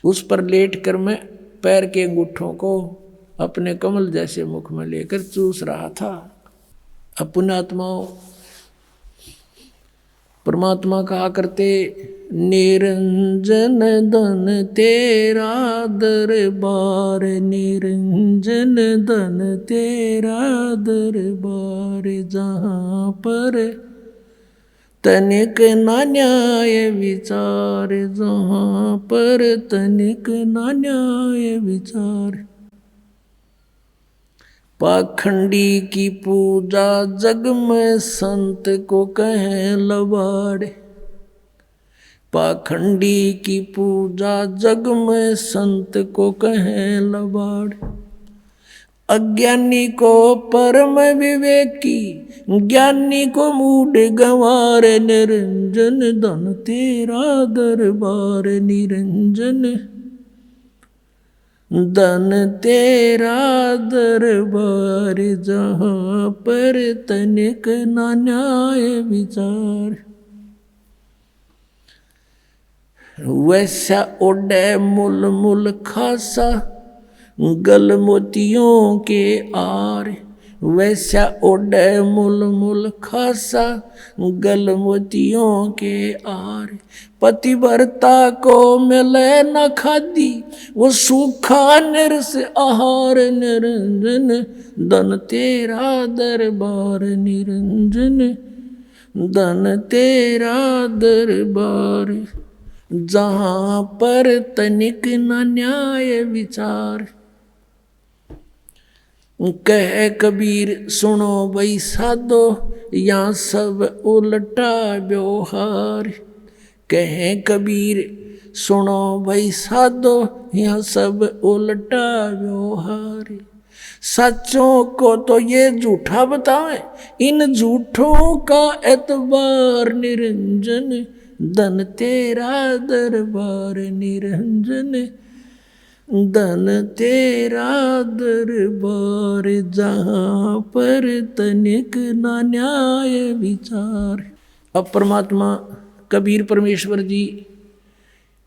उस पर लेट कर मैं पैर के अंगूठों को अपने कमल जैसे मुख में लेकर चूस रहा था। पुण्यात्माओं, परमात्मा कहा करते, निरंजन धन तेरा दरबार, निरंजन धन तेरा दरबार, जहाँ पर तनिक ना न्याय विचार, जहाँ पर तनिक ना न्याय विचार। पाखंडी की पूजा जग में संत को कहें लबाड़, पाखंडी की पूजा जग में संत को कहें लबाड़। अज्ञानी को परम विवेकी, ज्ञानी को मूढ़ गंवार, निरंजन धन तेरा दरबार, निरंजन धन तेरा दरबार, जहाँ पर तनिक ना न्याय विचार। वैसा ओढ़े मुल मुल खासा, गल मोतियों के आर, वैसा ओढ़े मुल मुल खासा, गल मोतियों के आर। पतिव्रता को मिले न खादी, वो सूखा निरस आहार, निरंजन धन तेरा दरबार, निरंजन धन तेरा दरबार, जहाँ पर तनिक न न्याय विचार। कह कबीर सुनो भाई साधो, यहाँ सब उल्टा व्यवहार। कहे कबीर सुनो भाई साधो, यहाँ सब उल्टा व्यवहार। सच्चों को तो ये झूठा बतावे, इन झूठों का एतबार, निरंजन धन तेरा दरबार, निरंजन धन तेरा दरबार जहाँ पर तनिक ना न्याय विचार। अब परमात्मा कबीर परमेश्वर जी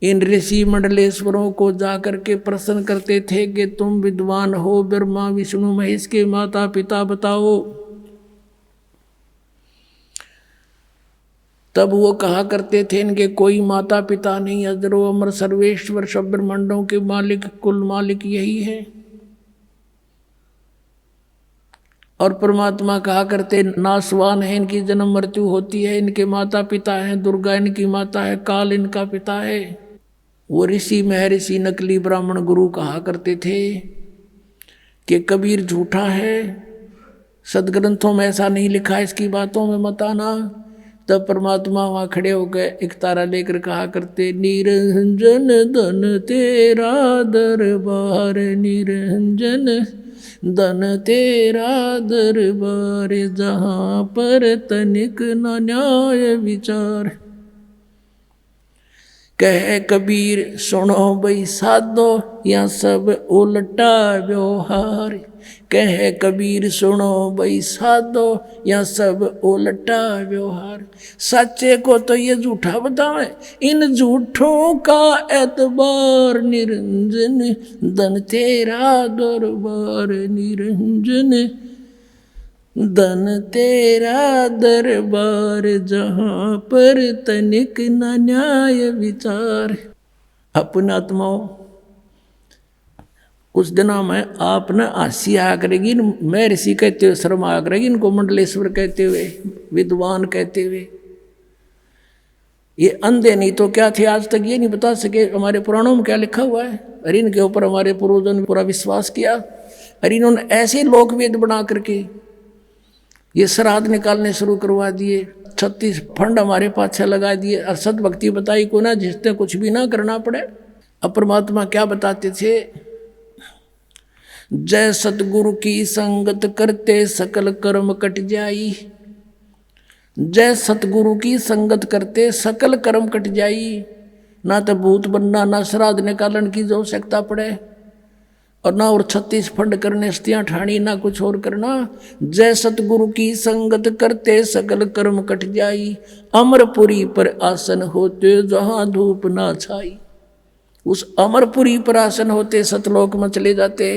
इन ऋषि मंडलेश्वरों को जाकर के प्रश्न करते थे कि तुम विद्वान हो, ब्रह्मा विष्णु महेश के माता पिता बताओ। तब वो कहा करते थे इनके कोई माता पिता नहीं, अजरो अमर सर्वेश्वर सब ब्रह्मांडों के मालिक कुल मालिक यही है। और परमात्मा कहा करते नासवान है, इनकी जन्म मृत्यु होती है, इनके माता पिता हैं, दुर्गा इनकी माता है, काल इनका पिता है। वो ऋषि महर्षि नकली ब्राह्मण गुरु कहा करते थे कि कबीर झूठा है, सदग्रंथों में ऐसा नहीं लिखा, इसकी बातों में मत आना। तब परमात्मा वहाँ खड़े हो गए, एक तारा लेकर कहा करते निरंजन धन तेरा दरबार, निरंजन धन तेरा दरबार जहाँ पर तनिक न न्याय विचार। कहे कबीर सुनो भाई साधो या सब उल्टा व्यवहार। कहे कबीर सुनो भाई साधो या सब उल्टा व्यवहार। सच्चे को तो ये झूठा बतावे, इन झूठों का एतबार। निरंजन धन तेरा दरबार, निरंजन धन तेरा दरबार जहाँ पर तनिक न न्याय विचार। अपना आत्माओं उस दिनों में आप न हंसी आया करेगी, मैं ऋषि कहते हुए शर्म आया करेगी, इनको मंडलेश्वर कहते हुए, विद्वान कहते हुए। ये अंधे नहीं तो क्या थे, आज तक ये नहीं बता सके हमारे पुराणों में क्या लिखा हुआ है। अरे इनके ऊपर हमारे पूर्वजों ने पूरा विश्वास किया। अरे इन्होंने ऐसे लोक वेद बना करके ये श्राद्ध निकालने शुरू करवा दिए, 36 फंड हमारे पाछे लगा दिए, और सदभक्ति बताई को ना, जिससे कुछ भी ना करना पड़े। अब परमात्मा क्या बताते थे, जय सतगुरु की संगत करते सकल कर्म कट जाई। जय सतगुरु की संगत करते सकल कर्म कट जाई। ना तो भूत बनना, ना श्राद्ध निकालन की जो आवश्यकता पड़े, और ना और 36 फंड करने स्तियाँ ठाणी, ना कुछ और करना। जय सतगुरु की संगत करते सकल कर्म कट जाई। अमरपुरी पर आसन होते जहाँ धूप ना छाई। उस अमरपुरी पर आसन होते सतलोक में चले जाते।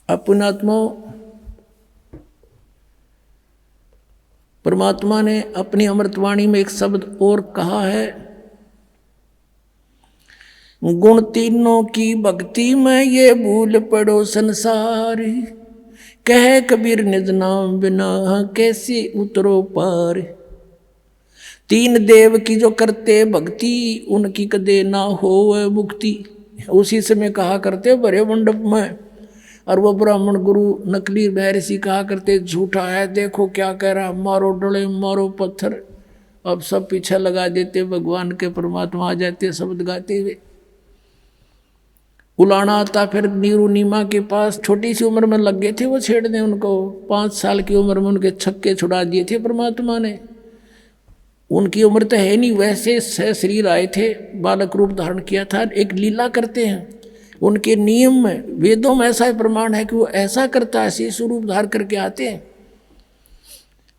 अपनात्मा परमात्मा ने अपनी अमृतवाणी में एक शब्द और कहा है, गुण तीनों की भक्ति में ये भूल पड़ो संसार। कह कबीर निज नाम बिना कैसे उतरो पार। तीन देव की जो करते भक्ति उनकी कदे ना हो मुक्ति। उसी समय कहा करते भरे मंडप में, और वो ब्राह्मण गुरु नकली महर्षि कहा करते झूठा है, देखो क्या कह रहा, मारो डले मारो पत्थर। अब सब पीछे लगा देते, भगवान के परमात्मा आ जाते शब्द गाते हुए। उलाना आता फिर नीरू नीमा के पास, छोटी सी उम्र में लग गए थे वो छेड़ने उनको। 5 साल की उम्र में उनके छक्के छुड़ा दिए थे परमात्मा ने। उनकी उम्र तो है नहीं, वैसे शरीर आए थे, बालक रूप धारण किया था। एक लीला करते हैं उनके नियम में, वेदों में ऐसा प्रमाण है कि वो ऐसा करता है, ऐसे स्वरूप धारण करके आते हैं।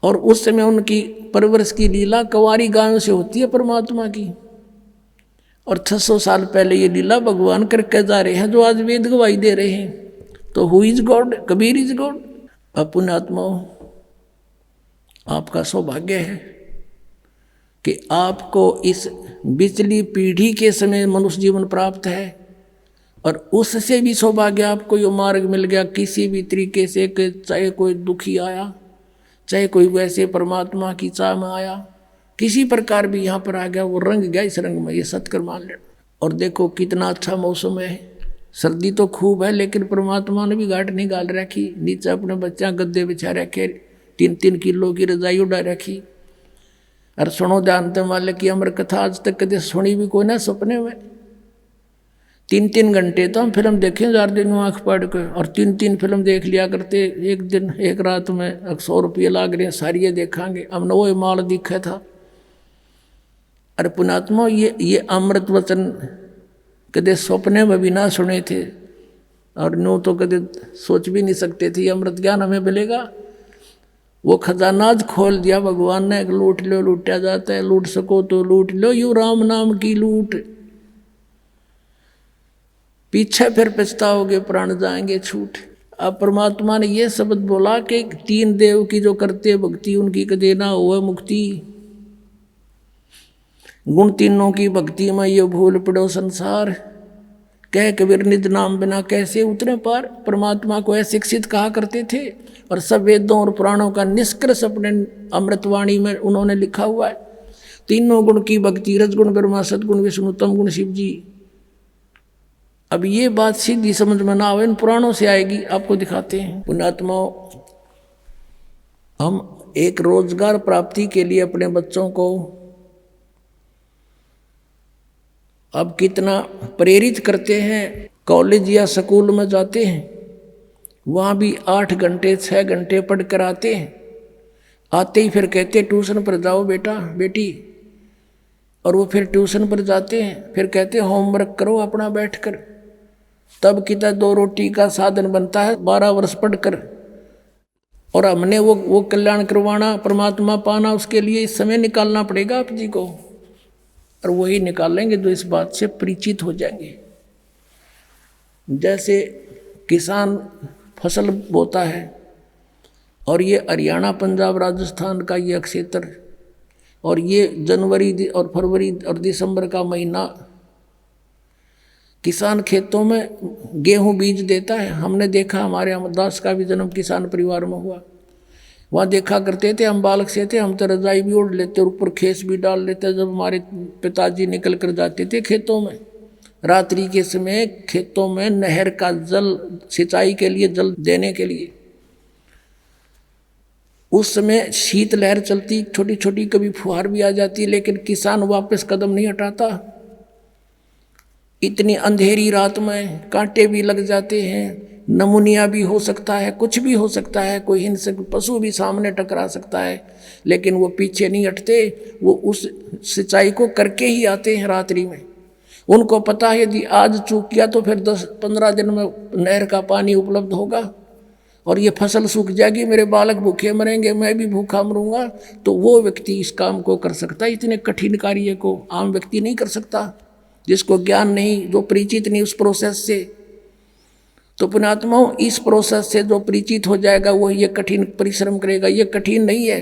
और उस समय उनकी परवरिश की लीला कंवारी गायों से होती है परमात्मा की। और 600 साल पहले ये लीला भगवान करके जा रहे हैं, जो आज वेद गवाही दे रहे हैं। तो who is God, Kabir is God. अपने आत्माओं आपका सौभाग्य है कि आपको इस बिचली पीढ़ी के समय मनुष्य जीवन प्राप्त है, और उससे भी सौभाग्य आपको ये मार्ग मिल गया किसी भी तरीके से, कि चाहे कोई दुखी आया, चाहे कोई वैसे परमात्मा की चाह में आया, किसी प्रकार भी यहाँ पर आ गया, वो रंग गया इस रंग में, ये सत्कर मान लेना। और देखो कितना अच्छा मौसम है, सर्दी तो खूब है, लेकिन परमात्मा ने भी घाट नहीं गाल रखी। नीचे अपने बच्चा गद्दे बिछा रखे, 3-3 किलो की रजाई उड़ा रखी। और सुनो ध्यान ते माले की अमर कथा आज तक कदे सुनी भी कोई ना सपने में। 3-3 घंटे तो हम फिल्म देखें 4 दिन में आँख पड़ के, और 3-3 फिल्म देख लिया करते एक दिन एक रात में। 100 रुपये लाग रहे हैं, सारी ये देखांगे। अब वो माल दिखा था। अरे पुणात्मा ये अमृत वचन कदे सपने में भी ना सुने थे। और नो तो कभी सोच भी नहीं सकते थे अमृत ज्ञान हमें मिलेगा। वो खजानाज खोल दिया भगवान ने, लूट लो लूटा जाता है, लूट सको तो लूट लो, यू राम नाम की लूट, पीछे फिर पछताओगे प्राण जाएंगे छूट। अब परमात्मा ने ये शब्द बोला कि 3 देव की जो करते भक्ति उनकी कदे ना हुआ मुक्ति, गुण तीनों की भक्ति में ये भूल पड़ो संसार, कह कबीर निज नाम बिना कैसे उतरे पार। परमात्मा को अशिक्षित कहा करते थे और सब वेदों और पुराणों का निष्कर्ष अपने अमृतवाणी में उन्होंने लिखा हुआ है। तीनों गुण की भक्ति, रजगुण ब्रह्मा, सदगुण विष्णु, तम गुण शिव जी। अब ये बात सीधी समझ में ना आवे, इन पुराणों से आएगी, आपको दिखाते हैं। पुण्यात्माओं, हम एक रोजगार प्राप्ति के लिए अपने बच्चों को अब कितना प्रेरित करते हैं। कॉलेज या स्कूल में जाते हैं, वहाँ भी 8 घंटे 6 घंटे पढ़ कर आते हैं, आते ही फिर कहते ट्यूशन पर जाओ बेटा बेटी, और वो फिर ट्यूशन पर जाते हैं, फिर कहते होमवर्क करो अपना बैठकर, तब कितना 2 रोटी का साधन बनता है 12 वर्ष पढ़कर। और हमने वो कल्याण करवाना, परमात्मा पाना, उसके लिए समय निकालना पड़ेगा आप जी को, और वही निकालेंगे जो इस बात से परिचित हो जाएंगे। जैसे किसान फसल बोता है और ये हरियाणा पंजाब राजस्थान का ये क्षेत्र, और ये जनवरी और फरवरी और दिसंबर का महीना किसान खेतों में गेहूं बीज देता है। हमने देखा, हमारे अमरदास का भी जन्म किसान परिवार में हुआ, वहाँ देखा करते थे, हम बालक से थे, हम तो रजाई भी ओढ़ लेते और ऊपर खेस भी डाल लेते जब हमारे पिताजी निकल कर जाते थे खेतों में। रात्रि के समय खेतों में नहर का जल, सिंचाई के लिए जल देने के लिए, उस समय शीत लहर चलती, छोटी छोटी कभी फुहार भी आ जाती, लेकिन किसान वापस कदम नहीं हटाता। इतनी अंधेरी रात में कांटे भी लग जाते हैं, नमूनिया भी हो सकता है, कुछ भी हो सकता है, कोई हिंसक पशु भी सामने टकरा सकता है, लेकिन वो पीछे नहीं हटते, वो उस सिंचाई को करके ही आते हैं रात्रि में। उनको पता है यदि आज चूक किया तो फिर 10-15 दिन में नहर का पानी उपलब्ध होगा और ये फसल सूख जाएगी, मेरे बालक भूखे मरेंगे, मैं भी भूखा मरूंगा। तो वो व्यक्ति इस काम को कर सकता है, इतने कठिन कार्य को आम व्यक्ति नहीं कर सकता, जिसको ज्ञान नहीं, जो परिचित नहीं उस प्रोसेस से। तो पुण्यात्माओं, इस प्रोसेस से जो परिचित हो जाएगा वो ये कठिन परिश्रम करेगा। ये कठिन नहीं है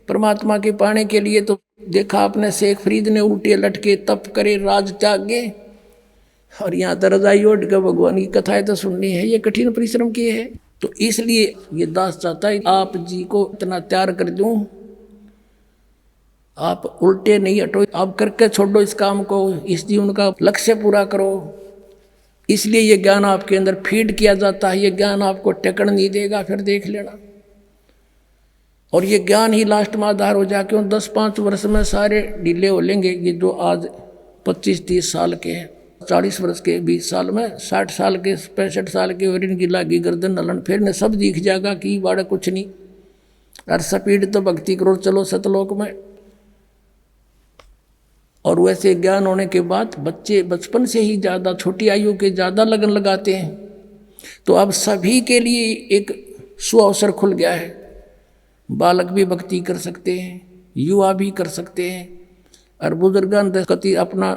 परमात्मा के पाने के लिए। तो देखा आपने, शेख फरीद ने उल्टे लटके तप करे राज त्यागे, और यहाँ तो रजाई ओढ़ के भगवान की कथाएं तो सुननी है, ये कठिन परिश्रम किए है। तो इसलिए ये दास चाहता है आप जी को इतना तैयार कर दूं, आप उल्टे नहीं हटो, आप करके छोड़ो इस काम को, इस जीवन का लक्ष्य पूरा करो। इसलिए ये ज्ञान आपके अंदर फीड किया जाता है, ये ज्ञान आपको टेकन नहीं देगा, फिर देख लेना। और ये ज्ञान ही लास्ट में आधार हो जाके 10-5 वर्ष में सारे ढीले हो लेंगे। ये जो आज 25-30 साल के हैं, 40 वर्ष के 20 साल में, 60 साल के 65 साल के और इनकी लागी गर्दन हलन, फिर ने सब दिख जाएगा कि बाड़ा कुछ नहीं। और स्पीड तो भक्ति करो चलो सतलोक में। और वैसे ज्ञान होने के बाद बच्चे बचपन से ही ज़्यादा, छोटी आयु के ज़्यादा लगन लगाते हैं। तो अब सभी के लिए एक सुअवसर खुल गया है, बालक भी भक्ति कर सकते हैं, युवा भी कर सकते हैं, और बुजुर्गान कति अपना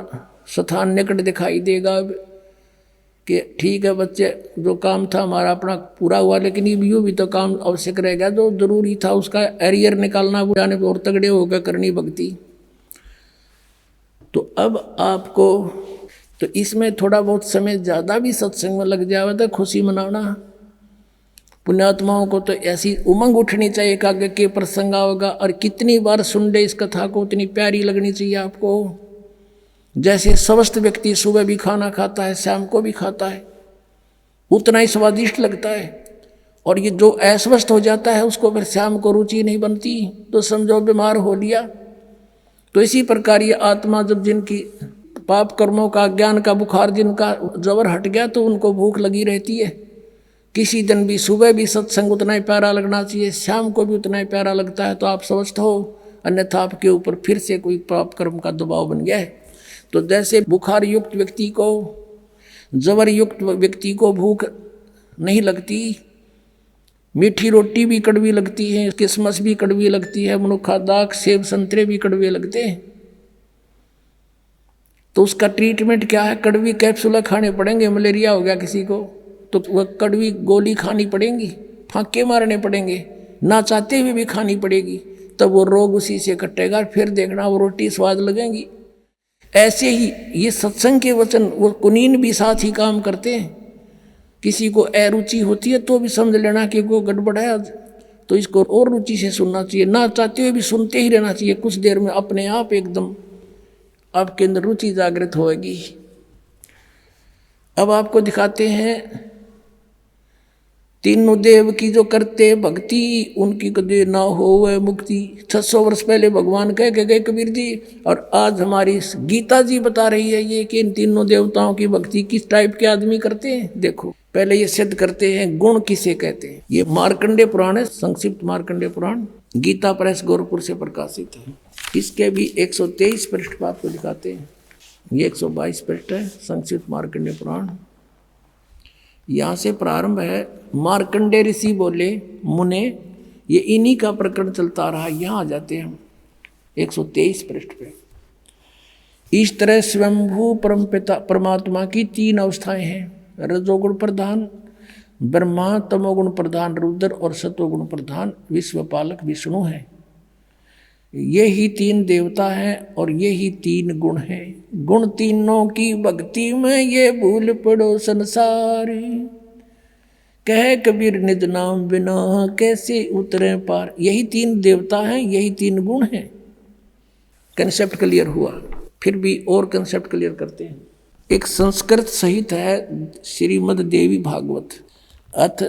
स्थान निकट दिखाई देगा कि ठीक है बच्चे, जो काम था हमारा अपना पूरा हुआ, लेकिन यूँ भी तो काम आवश्यक रह गया, जो जरूरी था उसका एरियर निकालना, वो जाने पर और तगड़े होकर करनी भक्ति। तो अब आपको तो इसमें थोड़ा बहुत समय ज़्यादा भी सत्संग में लग जाए तो खुशी मनाना। पुण्यात्माओं को तो ऐसी उमंग उठनी चाहिए कि आगे के प्रसंग होगा, और कितनी बार सुन ले इस कथा को उतनी प्यारी लगनी चाहिए आपको। जैसे स्वस्थ व्यक्ति सुबह भी खाना खाता है, शाम को भी खाता है, उतना ही स्वादिष्ट लगता है। और ये जो अस्वस्थ हो जाता है उसको फिर शाम को रुचि नहीं बनती, तो समझो बीमार हो लिया। तो इसी प्रकार ये आत्मा जब जिनकी पाप कर्मों का, ज्ञान का बुखार जिनका जबर हट गया, तो उनको भूख लगी रहती है। किसी दिन भी सुबह भी सत्संग उतना ही प्यारा लगना चाहिए, शाम को भी उतना ही प्यारा लगता है, तो आप स्वस्थ हो। अन्यथा आपके ऊपर फिर से कोई पाप कर्म का दबाव बन गया है। तो जैसे बुखार युक्त व्यक्ति को, जबर युक्त व्यक्ति को भूख नहीं लगती। मीठी रोटी भी कड़वी लगती है, किशमिश भी कड़वी लगती है, मनुखा दाख सेब संतरे भी कड़वे लगते हैं। तो उसका ट्रीटमेंट क्या है? कड़वी कैप्सूल खाने पड़ेंगे। मलेरिया हो गया किसी को तो वह कड़वी गोली खानी पड़ेगी, फांके मारने पड़ेंगे, ना चाहते हुए भी खानी पड़ेगी, तब वो रोग उसी से कटेगा। फिर देखना वो रोटी स्वाद लगेगी। ऐसे ही ये सत्संग के वचन वो कुनीन भी साथ ही काम करते हैं। किसी को अरुचि होती है तो भी समझ लेना कि वो गड़बड़ है आज, तो इसको और रुचि से सुनना चाहिए, ना चाहते हुए भी सुनते ही रहना चाहिए। कुछ देर में अपने आप एकदम आपके अंदर रुचि जागृत होगी। अब आपको दिखाते हैं तीनों देव की जो करते भक्ति, उनकी कदे ना हो वह मुक्ति। 600 वर्ष पहले भगवान कह के गए कबीर जी, और आज हमारी गीता जी बता रही है ये कि इन तीनों देवताओं की भक्ति किस टाइप के आदमी करते हैं। देखो पहले ये सिद्ध करते हैं गुण किसे कहते हैं। ये मार्कंडेय पुराण है, संक्षिप्त मार्कंडेय पुराण, गीता प्रेस गोरखपुर से प्रकाशित है। इसके भी 123 पृष्ठ पर आपको दिखाते हैं। ये 122 पृष्ठ है संक्षिप्त मार्कंडेय पुराण। यहाँ से प्रारंभ है। मार्कंडेय ऋषि बोले मुने, ये इन्हीं का प्रकरण चलता रहा। यहाँ आ जाते हैं हम 123 पृष्ठ पे। इस तरह स्वयंभू परमपिता परमात्मा की 3 अवस्थाएं हैं, रजोगुण प्रधान ब्रह्मा, तमोगुण प्रधान रुद्र और सतोगुण प्रधान विश्वपालक विष्णु है। ये ही 3 देवता हैं और ये ही 3 गुण हैं। गुण तीनों की भक्ति में ये भूल पड़ो संसार, कह कबीर निज नाम बिना कैसे उतरे पार। यही 3 देवता हैं, यही 3 गुण हैं। कंसेप्ट क्लियर हुआ। फिर भी और कंसेप्ट क्लियर करते हैं। एक संस्कृत सहित है श्रीमद् देवी भागवत, अथ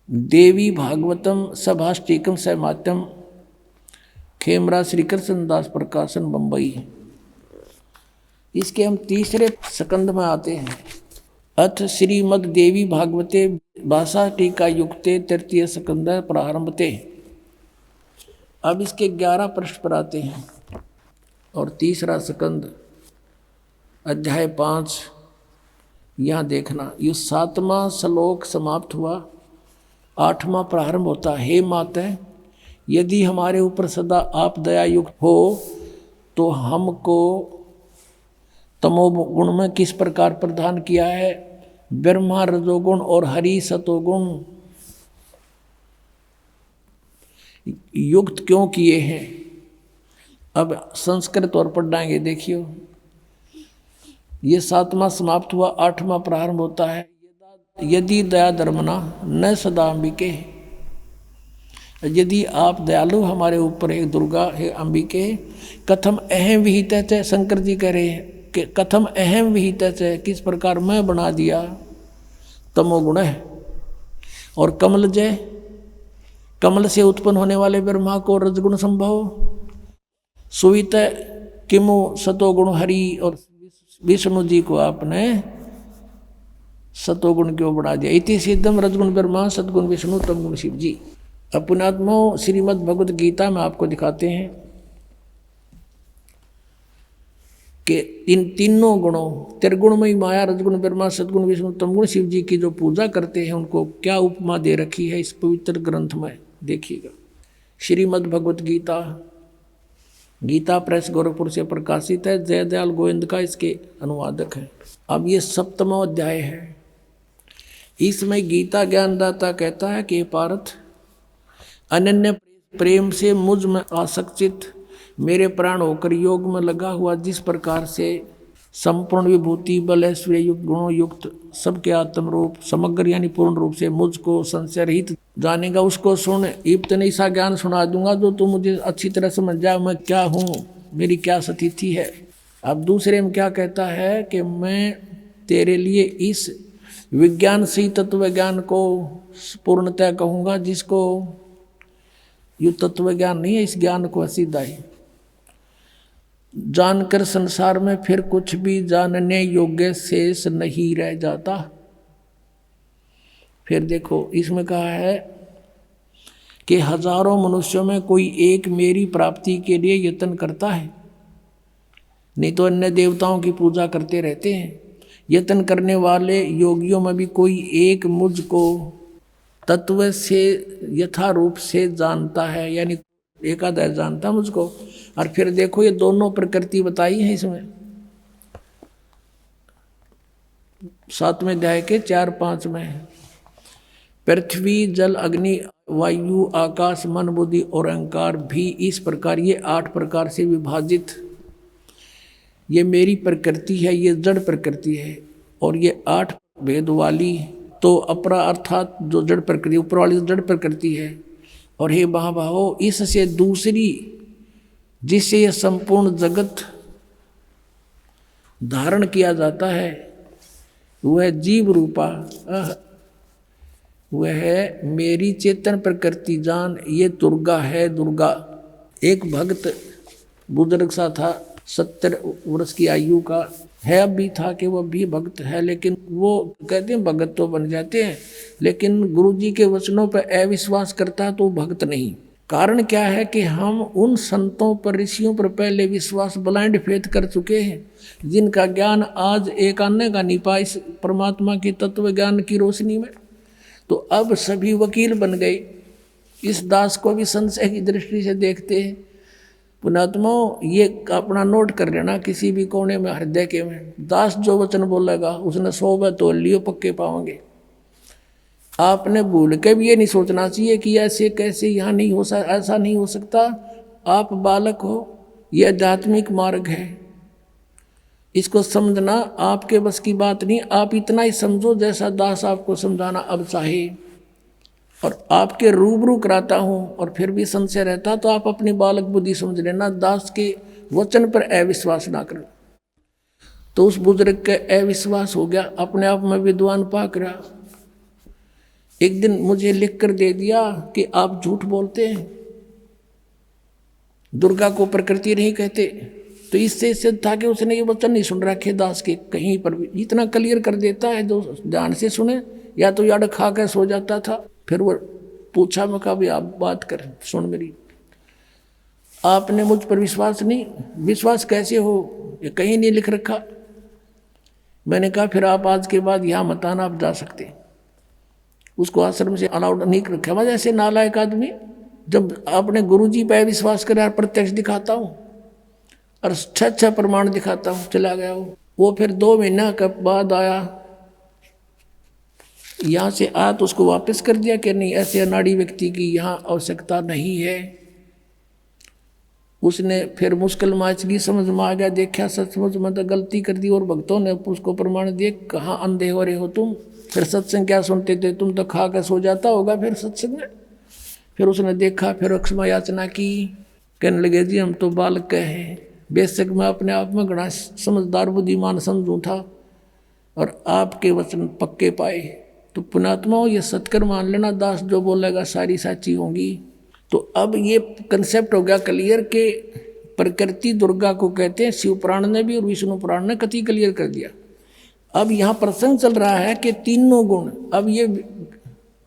देवी भागवतम सभाष्टिकम सहमात्यम, खेमरा श्री कृष्ण दास प्रकाशन बंबई। इसके हम तीसरे स्कंद में आते हैं। अथ श्रीमद् देवी भागवते भाषा टीका युक्ते तृतीय स्कंद प्रारंभते। अब इसके 11 पृष्ठ पर आते हैं और तीसरा स्कंद अध्याय 5। यहाँ देखना, ये 7वां श्लोक समाप्त हुआ, 8वां प्रारंभ होता। हे माते, यदि हमारे ऊपर सदा आप दयायुक्त हो तो हमको तमोगुण में किस प्रकार प्रदान किया है, ब्रह्मा रजोगुण और हरि सतोगुण युक्त क्यों किए हैं। अब संस्कृत और पढ़ाएंगे। देखियो, ये 7वां समाप्त हुआ, 8वां प्रारंभ होता है। यदि दया धर्मना न सदा अंबिके, यदि आप दयालु हमारे ऊपर है दुर्गा है अंबिके, कथम अहम विहित है। शंकर जी कह रहे हैं कि कथम अहम विहित है, किस प्रकार मैं बना दिया तमोगुण है। और कमल जय, कमल से उत्पन्न होने वाले ब्रह्मा को रजगुण संभव, सुवित किमु सतोगुण हरि, और विष्णु जी को आपने सतोगुण क्यों बना दिया। इति सिद्धम रजगुण ब्रह्मा सतगुण विष्णु तमगुण शिव जी। अपनात्मा श्रीमद् भगवद गीता में आपको दिखाते हैं कि इन तीनों गुणों त्रिगुणमयी माया रजगुण ब्रह्मा सतगुण विष्णु तमगुण शिव जी की जो पूजा करते हैं उनको क्या उपमा दे रखी है इस पवित्र ग्रंथ में। देखिएगा, श्रीमद् भगवद गीता, गीता प्रेस गोरखपुर से प्रकाशित है। जयदयाल गोविंद का इसके अनुवादक है। अब ये 7वां अध्याय है। इसमें गीता ज्ञानदाता कहता है कि पार्थ, अनन्य प्रेम से मुझ में आसक्तित मेरे प्राण होकर योग में लगा हुआ, जिस प्रकार से संपूर्ण विभूति बल ऐश्वर्य युक्त गुणों युक्त सबके आत्म रूप समग्र यानी पूर्ण रूप से मुझको संशय रहित जानेगा, उसको सुन। इतने ऐसा ज्ञान सुना दूंगा जो तू मुझे अच्छी तरह समझ जाए मैं क्या हूँ, मेरी क्या स्थिति है। अब दूसरे में क्या कहता है कि मैं तेरे लिए इस विज्ञान से तत्व ज्ञान को पूर्णतः कहूँगा, जिसको ये तत्व ज्ञान नहीं है, इस ज्ञान को असीधाई जानकर संसार में फिर कुछ भी जानने योग्य शेष नहीं रह जाता। फिर देखो, इसमें कहा है कि हजारों मनुष्यों में कोई एक मेरी प्राप्ति के लिए यत्न करता है, नहीं तो अन्य देवताओं की पूजा करते रहते हैं। यत्न करने वाले योगियों में भी कोई एक मुझको तत्व से यथारूप से जानता है, यानी एकादश जानता मुझको। और फिर देखो ये दोनों प्रकृति बताई है इसमें 7वें अध्याय के 4-5 में। पृथ्वी जल अग्नि वायु आकाश मन बुद्धि और अहंकार भी इस प्रकार ये 8 प्रकार से विभाजित ये मेरी प्रकृति है, ये जड़ प्रकृति है। और ये 8 भेद वाली तो अपरा अर्थात जो जड़ प्रकृति ऊपर वाली जड़ प्रकृति है। और हे महाबाहो, इससे दूसरी जिससे यह संपूर्ण जगत धारण किया जाता है वह जीव रूपा वह है मेरी चेतन प्रकृति जान, ये दुर्गा है। दुर्गा एक भक्त बुजुर्ग सा था, 70 वर्ष की आयु का है, अब भी था कि वह भी भक्त है, लेकिन वो कहते हैं भगत तो बन जाते हैं, लेकिन गुरु जी के वचनों पर अविश्वास करता है तो भक्त नहीं। कारण क्या है कि हम उन संतों पर ऋषियों पर पहले विश्वास ब्लाइंड फेथ कर चुके हैं, जिनका ज्ञान आज एक आने का नहीं पाया इस परमात्मा के तत्व ज्ञान की रोशनी में। तो अब सभी वकील बन गए। इस दास को भी संशय की दृष्टि से देखते हैं। पुणात्माओं, ये अपना नोट कर लेना किसी भी कोने में हृदय के में, दास जो वचन बोलेगा उसने 100 में तोल लियो पक्के पाओगे। आपने भूल के भी ये नहीं सोचना चाहिए कि ऐसे कैसे यहाँ नहीं हो सकता, ऐसा नहीं हो सकता। आप बालक हो, ये आध्यात्मिक मार्ग है, इसको समझना आपके बस की बात नहीं। आप इतना ही समझो जैसा दास आपको समझाना अब चाहे, और आपके रूबरू कराता हूँ और फिर भी संशय रहता तो आप अपनी बालक बुद्धि समझ लेना, दास के वचन पर अविश्वास ना करो। तो उस बुजुर्ग का अविश्वास हो गया, अपने आप में विद्वान पाक रहा। एक दिन मुझे लिख कर दे दिया कि आप झूठ बोलते हैं, दुर्गा को प्रकृति नहीं कहते। तो इससे सिद्ध था कि उसने ये वचन नहीं सुन रखे दास के कहीं पर भी। इतना क्लियर कर देता है जो ध्यान से सुने, या तो याद खा कर सो जाता था। फिर वो पूछा, मैं कहा भी आप बात कर सुन मेरी, आपने मुझ पर विश्वास नहीं, विश्वास कैसे हो, ये कहीं नहीं लिख रखा। मैंने कहा फिर आप आज के बाद यहाँ मत आना, आप जा सकते। उसको आश्रम से अलाउड नहीं रखा। मैं जैसे नालायक आदमी, जब आपने गुरु जी पर विश्वास कर प्रत्यक्ष दिखाता हूँ और अच्छा प्रमाण दिखाता हूँ, चला गया वो। फिर 2 महीना के बाद आया, यहाँ से आ तो उसको वापस कर दिया कि नहीं, ऐसे अनाड़ी व्यक्ति की यहाँ आवश्यकता नहीं है। उसने फिर मुश्किल माच की, समझ में आ गया, देखा सचमुच में तो गलती कर दी। और भक्तों ने उसको प्रमाण दिए, कहाँ अंधे हो रहे हो तुम, फिर सत्संग क्या सुनते थे, तुम तो खा कर सो जाता होगा फिर सत्संग में। फिर उसने देखा, फिर क्षमा याचना की, कहने लगे जी हम तो बालक हैं, बेशक मैं अपने आप में घना समझदार बुद्धिमान समझूँ था और आपके वचन पक्के पाए। तो पुणात्माओं, ये सत्कर मान लेना, दास जो बोलेगा सारी साची होंगी। तो अब ये कंसेप्ट हो गया क्लियर कि प्रकृति दुर्गा को कहते हैं। शिव पुराण ने भी और विष्णु पुराण ने कति क्लियर कर दिया। अब यहाँ प्रसंग चल रहा है कि तीनों गुण, अब ये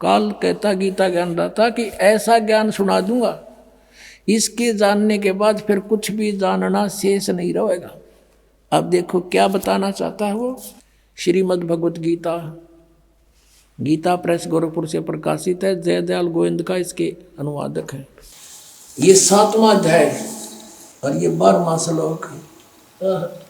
काल कहता गीता ज्ञानदाता कि ऐसा ज्ञान सुना दूंगा, इसके जानने के बाद फिर कुछ भी जानना शेष नहीं रहेगा। अब देखो क्या बताना चाहता है वो। श्रीमद् भगवत गीता, गीता प्रेस गोरखपुर से प्रकाशित है, जयदयाल गोविंद का इसके अनुवादक है। ये 7वां अध्याय और ये 12वां श्लोक है।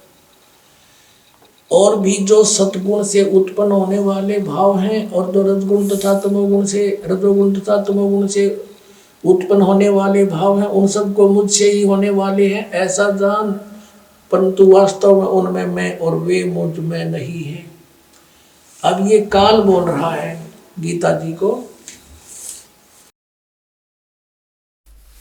और भी जो सतगुण से उत्पन्न होने वाले भाव हैं और जो रजगुण तथा तमोगुण से, रजोगुण तथा तमोगुण से उत्पन्न होने वाले भाव हैं, उन सबको मुझसे ही होने वाले हैं ऐसा जान, परंतु वास्तव में उनमें मैं और वे मुझ में नहीं है। अब ये काल बोल रहा है गीता जी को,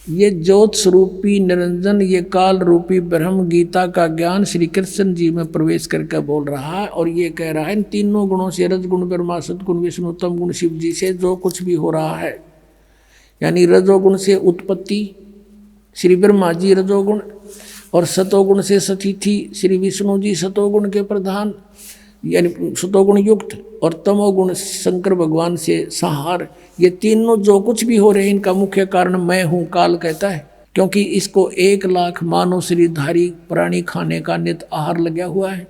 ये ज्योत स्वरूपी निरंजन, ये काल रूपी ब्रह्म गीता का ज्ञान श्री कृष्ण जी में प्रवेश करके बोल रहा है। और ये कह रहा है इन तीनों गुणों से, रजगुण ब्रह्मा, सतगुण विष्णु, तम गुण शिव जी से जो कुछ भी हो रहा है, यानी रजोगुण से उत्पत्ति श्री ब्रह्मा जी रजोगुण, और सतोगुण से सतिथि श्री विष्णु जी सतोगुण के प्रधान यानी सतोगुण युक्त, और तमोगुण शंकर भगवान से संहार। ये तीनों जो कुछ भी हो रहे हैं इनका मुख्य कारण मैं हूँ, काल कहता है। क्योंकि इसको 1 लाख मानव शरीरधारी प्राणी खाने का नित आहार लगा हुआ है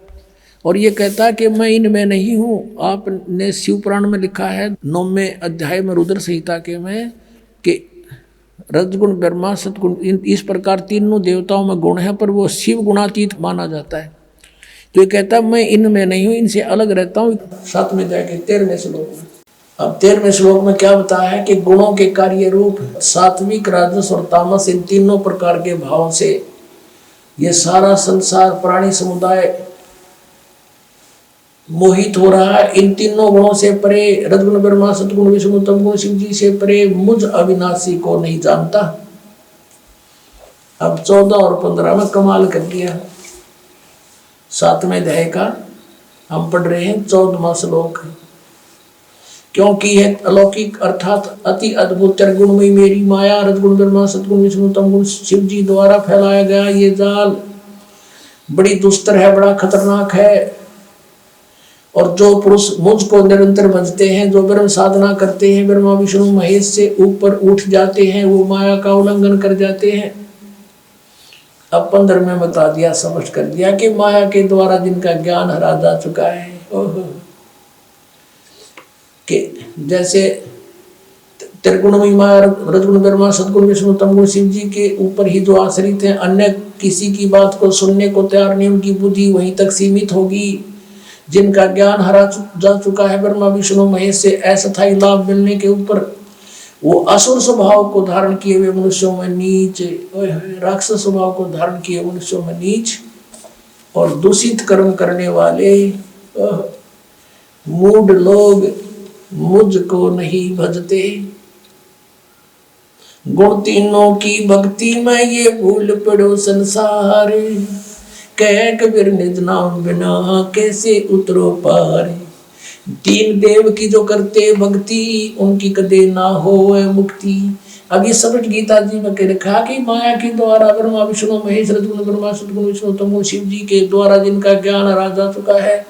और ये कहता कि मैं इनमें नहीं हूँ। आपने शिव पुराण में लिखा है 9वें अध्याय में रुद्र संहिता के में कि रजगुण ब्रह्मा सतगुण इस प्रकार तीनों देवताओं में गुण है, पर वो शिव गुणातीत माना जाता है। तो ये कहता मैं इनमें नहीं हूँ, इनसे अलग रहता हूँ। 7वें अध्याय के 13वें श्लोक में। अब 13वें श्लोक में क्या बताया है कि गुणों के कार्य रूप सात्विक, राजस और तामस, इन तीनों प्रकार के भावों से ये सारा संसार प्राणी समुदाय मोहित हो रहा है। इन तीनों गुणों से परे, रजगुण ब्रह्मा सतगुण विष्णु तमगुण शिव जी से परे मुझ अविनाशी को नहीं जानता। अब 14 और 15 में कमाल कर दिया। 7वें अध्याय का हम पढ़ रहे हैं 14वां श्लोक। क्योंकि है अलौकिक अर्थात अति अद्भुत त्रिगुणमयी मेरी माया, रजगुण ब्रह्मा सतगुण विष्णु तमगुण शिव जी द्वारा फैलाया गया ये जाल बड़ी दुस्तर है, बड़ा खतरनाक है। और जो पुरुष मुझको निरंतर भजते हैं, जो ब्रह्म साधना करते हैं, ब्रह्मा विष्णु महेश से ऊपर उठ जाते हैं, वो माया का उल्लंघन कर जाते हैं। अब 15 में बता दिया, समझ कर दिया कि माया के द्वारा जिनका ज्ञान हरा जा चुका है। ओहो, कि जैसे त्रिगुणमयी माया, रजगुण ब्रह्मा सतगुण विष्णु तमगुण शिव जी के ऊपर ही जो आश्रित हैं, अन्य किसी की बात को सुनने को तैयार नहीं, उनकी बुद्धि वहीं तक सीमित होगी। जिनका ज्ञान हरा जा चुका है ब्रह्मा विष्णु महेश से अस्थायी लाभ मिलने के ऊपर, वो असुर स्वभाव को धारण किए हुए मनुष्यों में नीच, राक्षस स्वभाव को धारण किए मनुष्यों में नीच और दूषित कर्म करने वाले मूढ़ लोग मुझको नहीं भजते। गुण तीनों की भक्ति में ये भूल पड़ो संसार, कह कबीर निज नाम बिना कैसे उतरो पार। तीन देव की जो करते भक्ति, उनकी कदे ना हो मुक्ति। अब ये सब गीता जी में कह रखा कि माया के द्वारा ब्रह्मा विष्णु महेश, रजगुण ब्रह्मा सतगुण विष्णु तमगुण शिव जी के द्वारा जिनका ज्ञान हरा जा चुका है,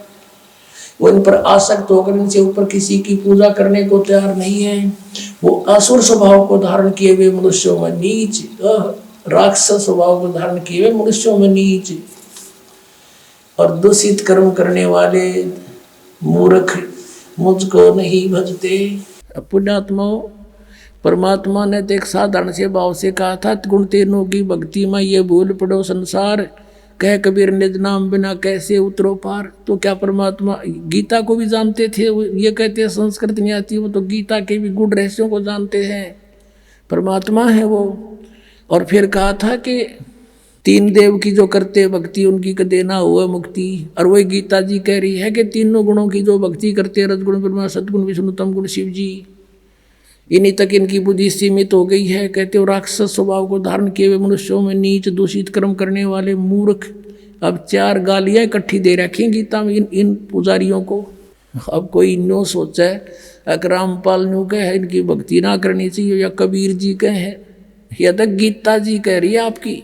वो इन पर आसक्त होकर इनसे ऊपर किसी की पूजा करने को तैयार नहीं है। वो असुर स्वभाव को धारण किए हुए मनुष्यों में नीच, राक्षस स्वभाव को धारण किए हुए मनुष्यों में नीच और दूषित कर्म करने वाले मूर्ख मुझको नहीं भजते। पुण्यात्माओं, परमात्मा ने तो एक साधारण से भाव से कहा था, गुण तीनों की भक्ति में ये भूल पड़ो संसार, कह कबीर निज नाम बिना कैसे उतरो पार। तो क्या परमात्मा गीता को भी जानते थे? ये कहते हैं संस्कृत नहीं आती, वो तो गीता के भी गुण रहस्यों को जानते हैं, परमात्मा है वो। और फिर कहा था कि तीन देव की जो करते भक्ति, उनकी कदे ना हुआ मुक्ति। और वही गीता जी कह रही है कि तीनों गुणों की जो भक्ति करते, रजगुण ब्रह्मा सतगुण विष्णु तमगुण शिव जी, इन्हीं तक इनकी बुद्धि सीमित हो गई है। कहते हो राक्षस स्वभाव को धारण किए हुए मनुष्यों में नीच, दूषित कर्म करने वाले मूर्ख। अब 4 गालियाँ इकट्ठी दे रखी गीता में इन पुजारियों को। अब कोई न्यू सोचा है रामपाल न्यू कहे इनकी भक्ति ना करनी चाहिए, या कबीर जी कहे, या तक गीता जी कह रही है आपकी।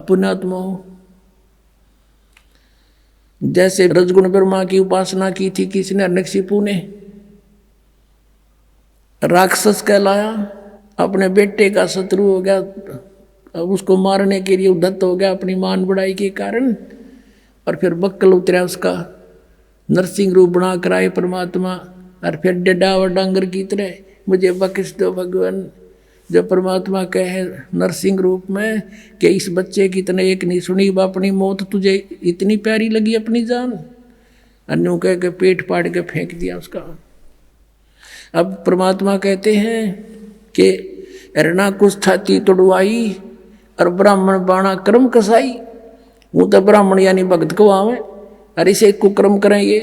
पुण्यात्मा, जैसे रजगुण ब्रह्मा की उपासना की थी किसने? हिरण्यकशिपु ने। राक्षस कहलाया, अपने बेटे का शत्रु हो गया, अब उसको मारने के लिए उद्धत हो गया अपनी मान बढ़ाई के कारण। और फिर बक्कल उतरा उसका, नरसिंह रूप बना कर आए परमात्मा। और फिर डडावर डांगर की तरह मुझे बख्श दो भगवान। जब परमात्मा कहे नरसिंह रूप में कि इस बच्चे की तने एक नहीं सुनी, अपनी मौत तुझे इतनी प्यारी लगी अपनी जान, अन्यों कह के पेट पाड़ के फेंक दिया उसका। अब परमात्मा कहते हैं कि हिरणा कुछ छाती तोड़वाई और ब्राह्मण बाणा कर्म कसाई। वो तो ब्राह्मण यानी भक्त को आवे और इसे कुकर्म करें। ये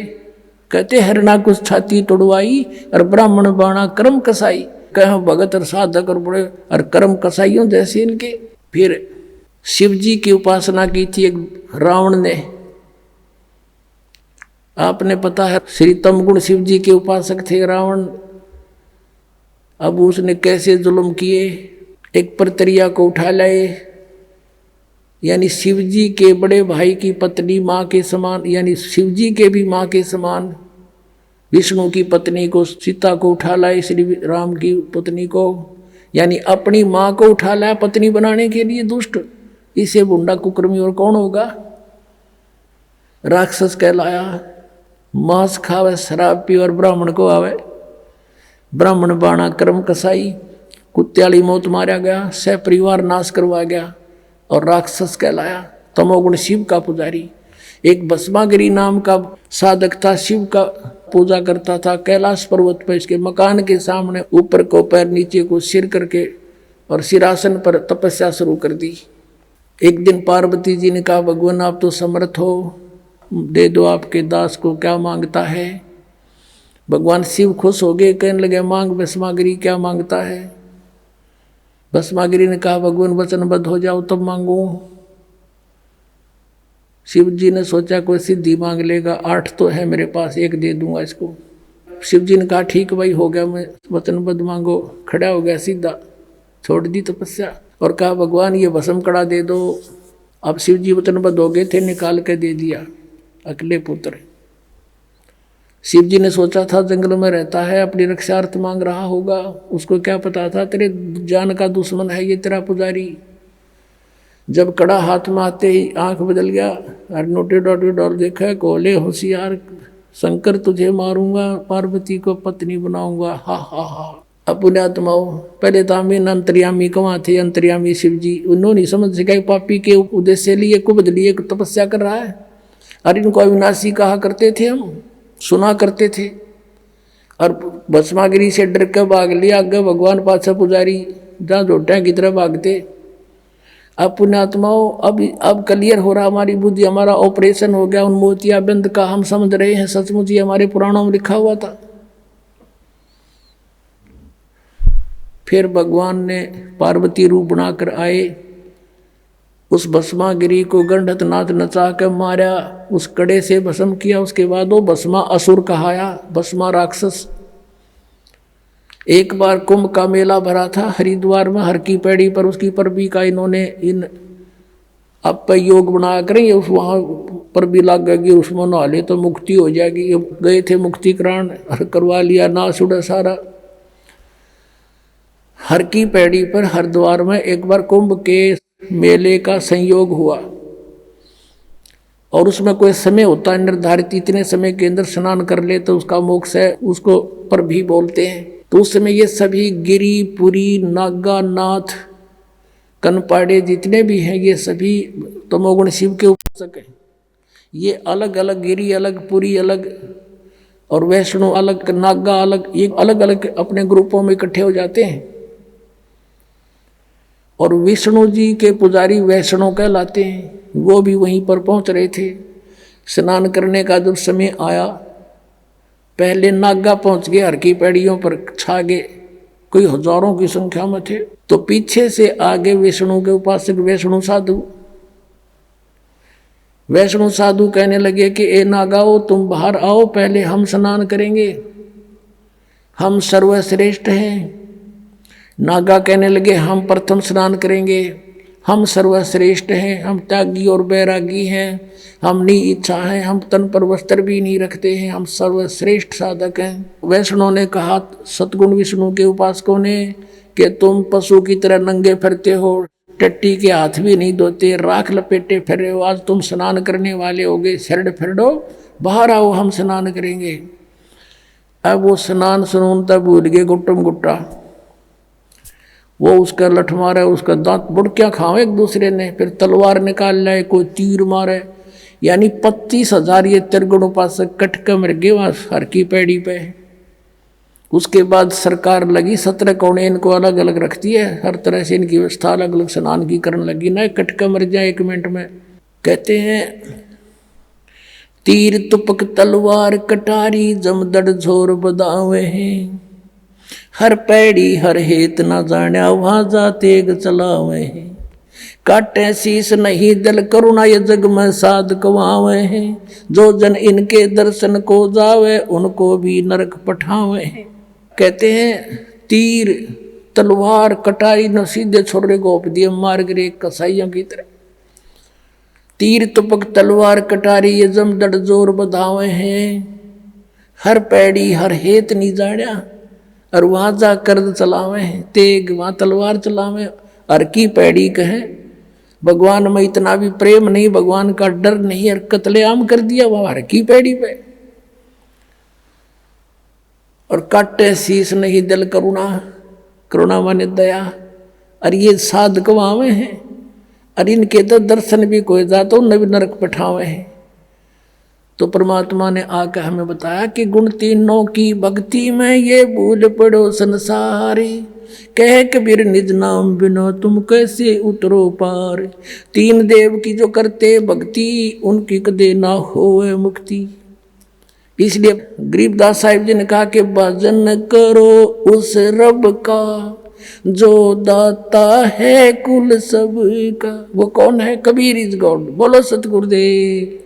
कहते हिरणा कुछ छाती तोड़वाई और ब्राह्मण बाणा कर्म कसाई। कह भगत और साधक और बड़े और कर्म कसाइयों जैसे इनके। फिर शिव जी की उपासना की थी एक रावण ने। आपने पता है श्री तमगुण शिव जी के उपासक थे रावण। अब उसने कैसे जुल्म किए, एक परतरिया को उठा लाए, यानी शिव जी के बड़े भाई की पत्नी माँ के समान, यानी शिव जी के भी माँ के समान विष्णु की पत्नी को, सीता को उठा लाए, श्री राम की पत्नी को, यानी अपनी माँ को उठा लाया पत्नी बनाने के लिए दुष्ट। इसे बुंडा कुकर्मी और कौन होगा? राक्षस कहलाया। मांस खावे, शराब पी और ब्राह्मण को आवे। ब्राह्मण बाणा कर्म कसाई, कुत्याली मौत मारा गया, सह परिवार नाश करवा गया और राक्षस कहलाया। तमोगुण शिव का पुजारी। एक भस्मागिरी नाम का साधक था, शिव का पूजा करता था कैलाश पर्वत पर। इसके मकान के सामने ऊपर को पैर नीचे को सिर करके और सिरासन पर तपस्या शुरू कर दी। एक दिन पार्वती जी ने कहा, भगवान आप तो समर्थ हो, दे दो आपके दास को क्या मांगता है। भगवान शिव खुश हो गए, कहने लगे मांग भस्मागिरी क्या मांगता है। भस्मागिरी ने कहा, भगवान वचनबद्ध हो जाओ तब मांगू। शिव जी ने सोचा कोई सिद्धि मांग लेगा, 8 तो है मेरे पास, 1 दे दूंगा इसको। शिव जी ने कहा ठीक भाई हो गया, मैं वचनबद्ध मांगो। खड़ा हो गया सीधा, छोड़ दी तपस्या और कहा भगवान ये भस्म कड़ा दे दो। अब शिव जी वचनबद्ध हो गए थे, निकाल के दे दिया अकेले पुत्र। शिव जी ने सोचा था जंगल में रहता है, अपनी रक्षार्थ मांग रहा होगा, उसको क्या पता था तेरे जान का दुश्मन है ये तेरा पुजारी। जब कड़ा हाथ में आते ही आंख बदल गया और नोटे डोटे डोल देखा, कोले होशियार शंकर तुझे मारूंगा, पार्वती को पत्नी बनाऊंगा। हा हा हा। अपने आत्माओं पहले तो हम अंतर्यामी कहाँ थे, अंतर्यामी शिव जी, उन्होंने समझ सका पापी के उद्देश्य लिए कुबद लिए तपस्या कर रहा है। अरे इनको अविनाशी कहा करते थे, हम सुना करते थे। और भस्मागिरी से डर कर भाग लिया आगे भगवान पाछा पुजारी जहाँ जोटियाँ की तरह भागते। अब पुण्यात्माओं अब क्लियर हो रहा हमारी बुद्धि, हमारा ऑपरेशन हो गया उन मोतियाबिंद का, हम समझ रहे हैं सचमुच ये हमारे पुराणों में लिखा हुआ था। फिर भगवान ने पार्वती रूप बनाकर आए, उस भस्मागिरी को गंडत नाथ नचा कर मारा, उस कड़े से भस्म किया। उसके बाद वो भस्मा असुर कहाया, भस्मा राक्षस। एक बार कुंभ का मेला भरा था हरिद्वार में, हर की पैड़ी पर उसकी परबी का इन्होंने इन अब पे योग बनाया करेंगे, उस वहाँ पर भी लग गई, उसमें नहा ले तो मुक्ति हो जाएगी। गए थे मुक्तिकरण करवा लिया, नाश उड़ा सारा। हर की पैड़ी पर हरिद्वार में एक बार कुंभ के मेले का संयोग हुआ और उसमें कोई समय होता है निर्धारित, इतने समय के अंदर स्नान कर ले तो उसका मोक्ष है, उसको पर भी बोलते हैं। तो उस समय ये सभी गिरी पुरी नागा नाथ कनपाड़े जितने भी हैं ये सभी तमोगुण शिव के उपासक हैं। ये अलग अलग गिरी अलग, पुरी अलग और वैष्णो अलग, नागा अलग, ये अलग अलग अपने ग्रुपों में इकट्ठे हो जाते हैं। और विष्णु जी के पुजारी वैष्णो कहलाते हैं, वो भी वहीं पर पहुंच रहे थे। स्नान करने का जब समय आया, पहले नागा पहुंच गए, हर की पैड़ियों पर छा गए, कोई हजारों की संख्या में थे। तो पीछे से आगे विष्णु के उपासक वैष्णु साधु, वैष्णु साधु कहने लगे कि ए नागाओ तुम बाहर आओ, पहले हम स्नान करेंगे, हम सर्वश्रेष्ठ हैं। नागा कहने लगे हम प्रथम स्नान करेंगे, हम सर्वश्रेष्ठ हैं, हम त्यागी और बैरागी हैं, हम नी इच्छा हैं, हम तन पर वस्त्र भी नहीं रखते हैं, हम सर्वश्रेष्ठ साधक हैं। वैष्णव ने कहा सतगुण विष्णु के उपासकों ने कि तुम पशु की तरह नंगे फिरते हो, टट्टी के हाथ भी नहीं धोते, राख लपेटे फिर रहे हो, आज तुम स्नान करने वाले हो गए, शरण फिरो, बाहर आओ हम स्नान करेंगे। अब वो स्नान सुनून तब भूल गए गुट्टम गुट्टा, वो उसका लठ मारे, उसका दांत बुड़कियाँ खाओ एक दूसरे ने, फिर तलवार निकाल लाए, कोई तीर मारे, यानी 25,000 ये त्रिगुण उपासक कट के मर गए वहाँ हर की पैड़ी पे। उसके बाद सरकार लगी 17 कोने इनको अलग अलग रखती है, हर तरह से इनकी व्यवस्था अलग अलग स्नान की करने लगी, ना कट के मर जाए 1 मिनट में। कहते हैं तीर तुपक तलवार कटारी जमदड़ झोर बदावे हैं, हर पैड़ी हर हेत न जाण्या वहां जा तेग चलावे हैं, काटे शीस नहीं दल करुणा ये जग में साध कवावे हैं, जो जन इनके दर्शन को जावे उनको भी नरक पठावे हैं। कहते हैं तीर तलवार कटारी न सीधे छोरे गोप दिए मार गिरे कसाइयों की तरह। तीर तुपक तलवार कटारी ये जमदड़ जोर बधावे हैं, हर पैड़ी हर हेत नहीं जाण्या और वहाँ जा कर्द चलावे हैं, तेग वहाँ तलवार चलावे, हर की पैड़ी कहें भगवान में इतना भी प्रेम नहीं, भगवान का डर नहीं, और कत्लेआम कर दिया वहां की पैड़ी पे। और काटे शीश नहीं दिल करुणा, करुणा माने दया। और ये साधक वहां हैं, और इनके तो दर्शन भी कोई जाता न भी नरक पठावे हैं। तो परमात्मा ने आकर हमें बताया कि गुण तीनों की भक्ति में ये भूल पड़ो संसारी, कह कबीर निज नाम बिना तुम कैसे उतरो पार। तीन देव की जो करते भक्ति, उनकी कदे ना होए मुक्ति। इसलिए गरीबदास साहिब जी ने कहा कि भजन करो उस रब का जो दाता है कुल सबका। वो कौन है? Kabir is God. बोलो सतगुरुदेव।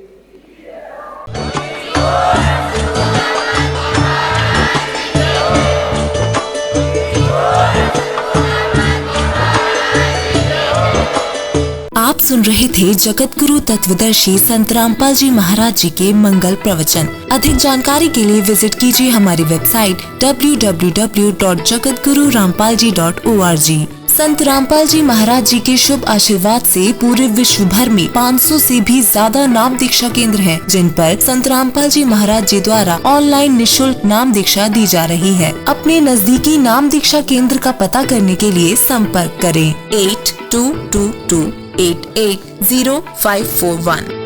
आप सुन रहे थे जगत गुरु तत्वदर्शी संत रामपाल जी महाराज जी के मंगल प्रवचन। अधिक जानकारी के लिए विजिट कीजिए हमारी वेबसाइट www.jagatgururampalji.org। संत रामपाल जी महाराज जी के शुभ आशीर्वाद से पूरे विश्व भर में 500 से भी ज्यादा नाम दीक्षा केंद्र हैं, जिन पर संत रामपाल जी महाराज जी द्वारा ऑनलाइन निशुल्क नाम दीक्षा दी जा रही है। अपने नजदीकी नाम दीक्षा केंद्र का पता करने के लिए संपर्क करें 8222880541।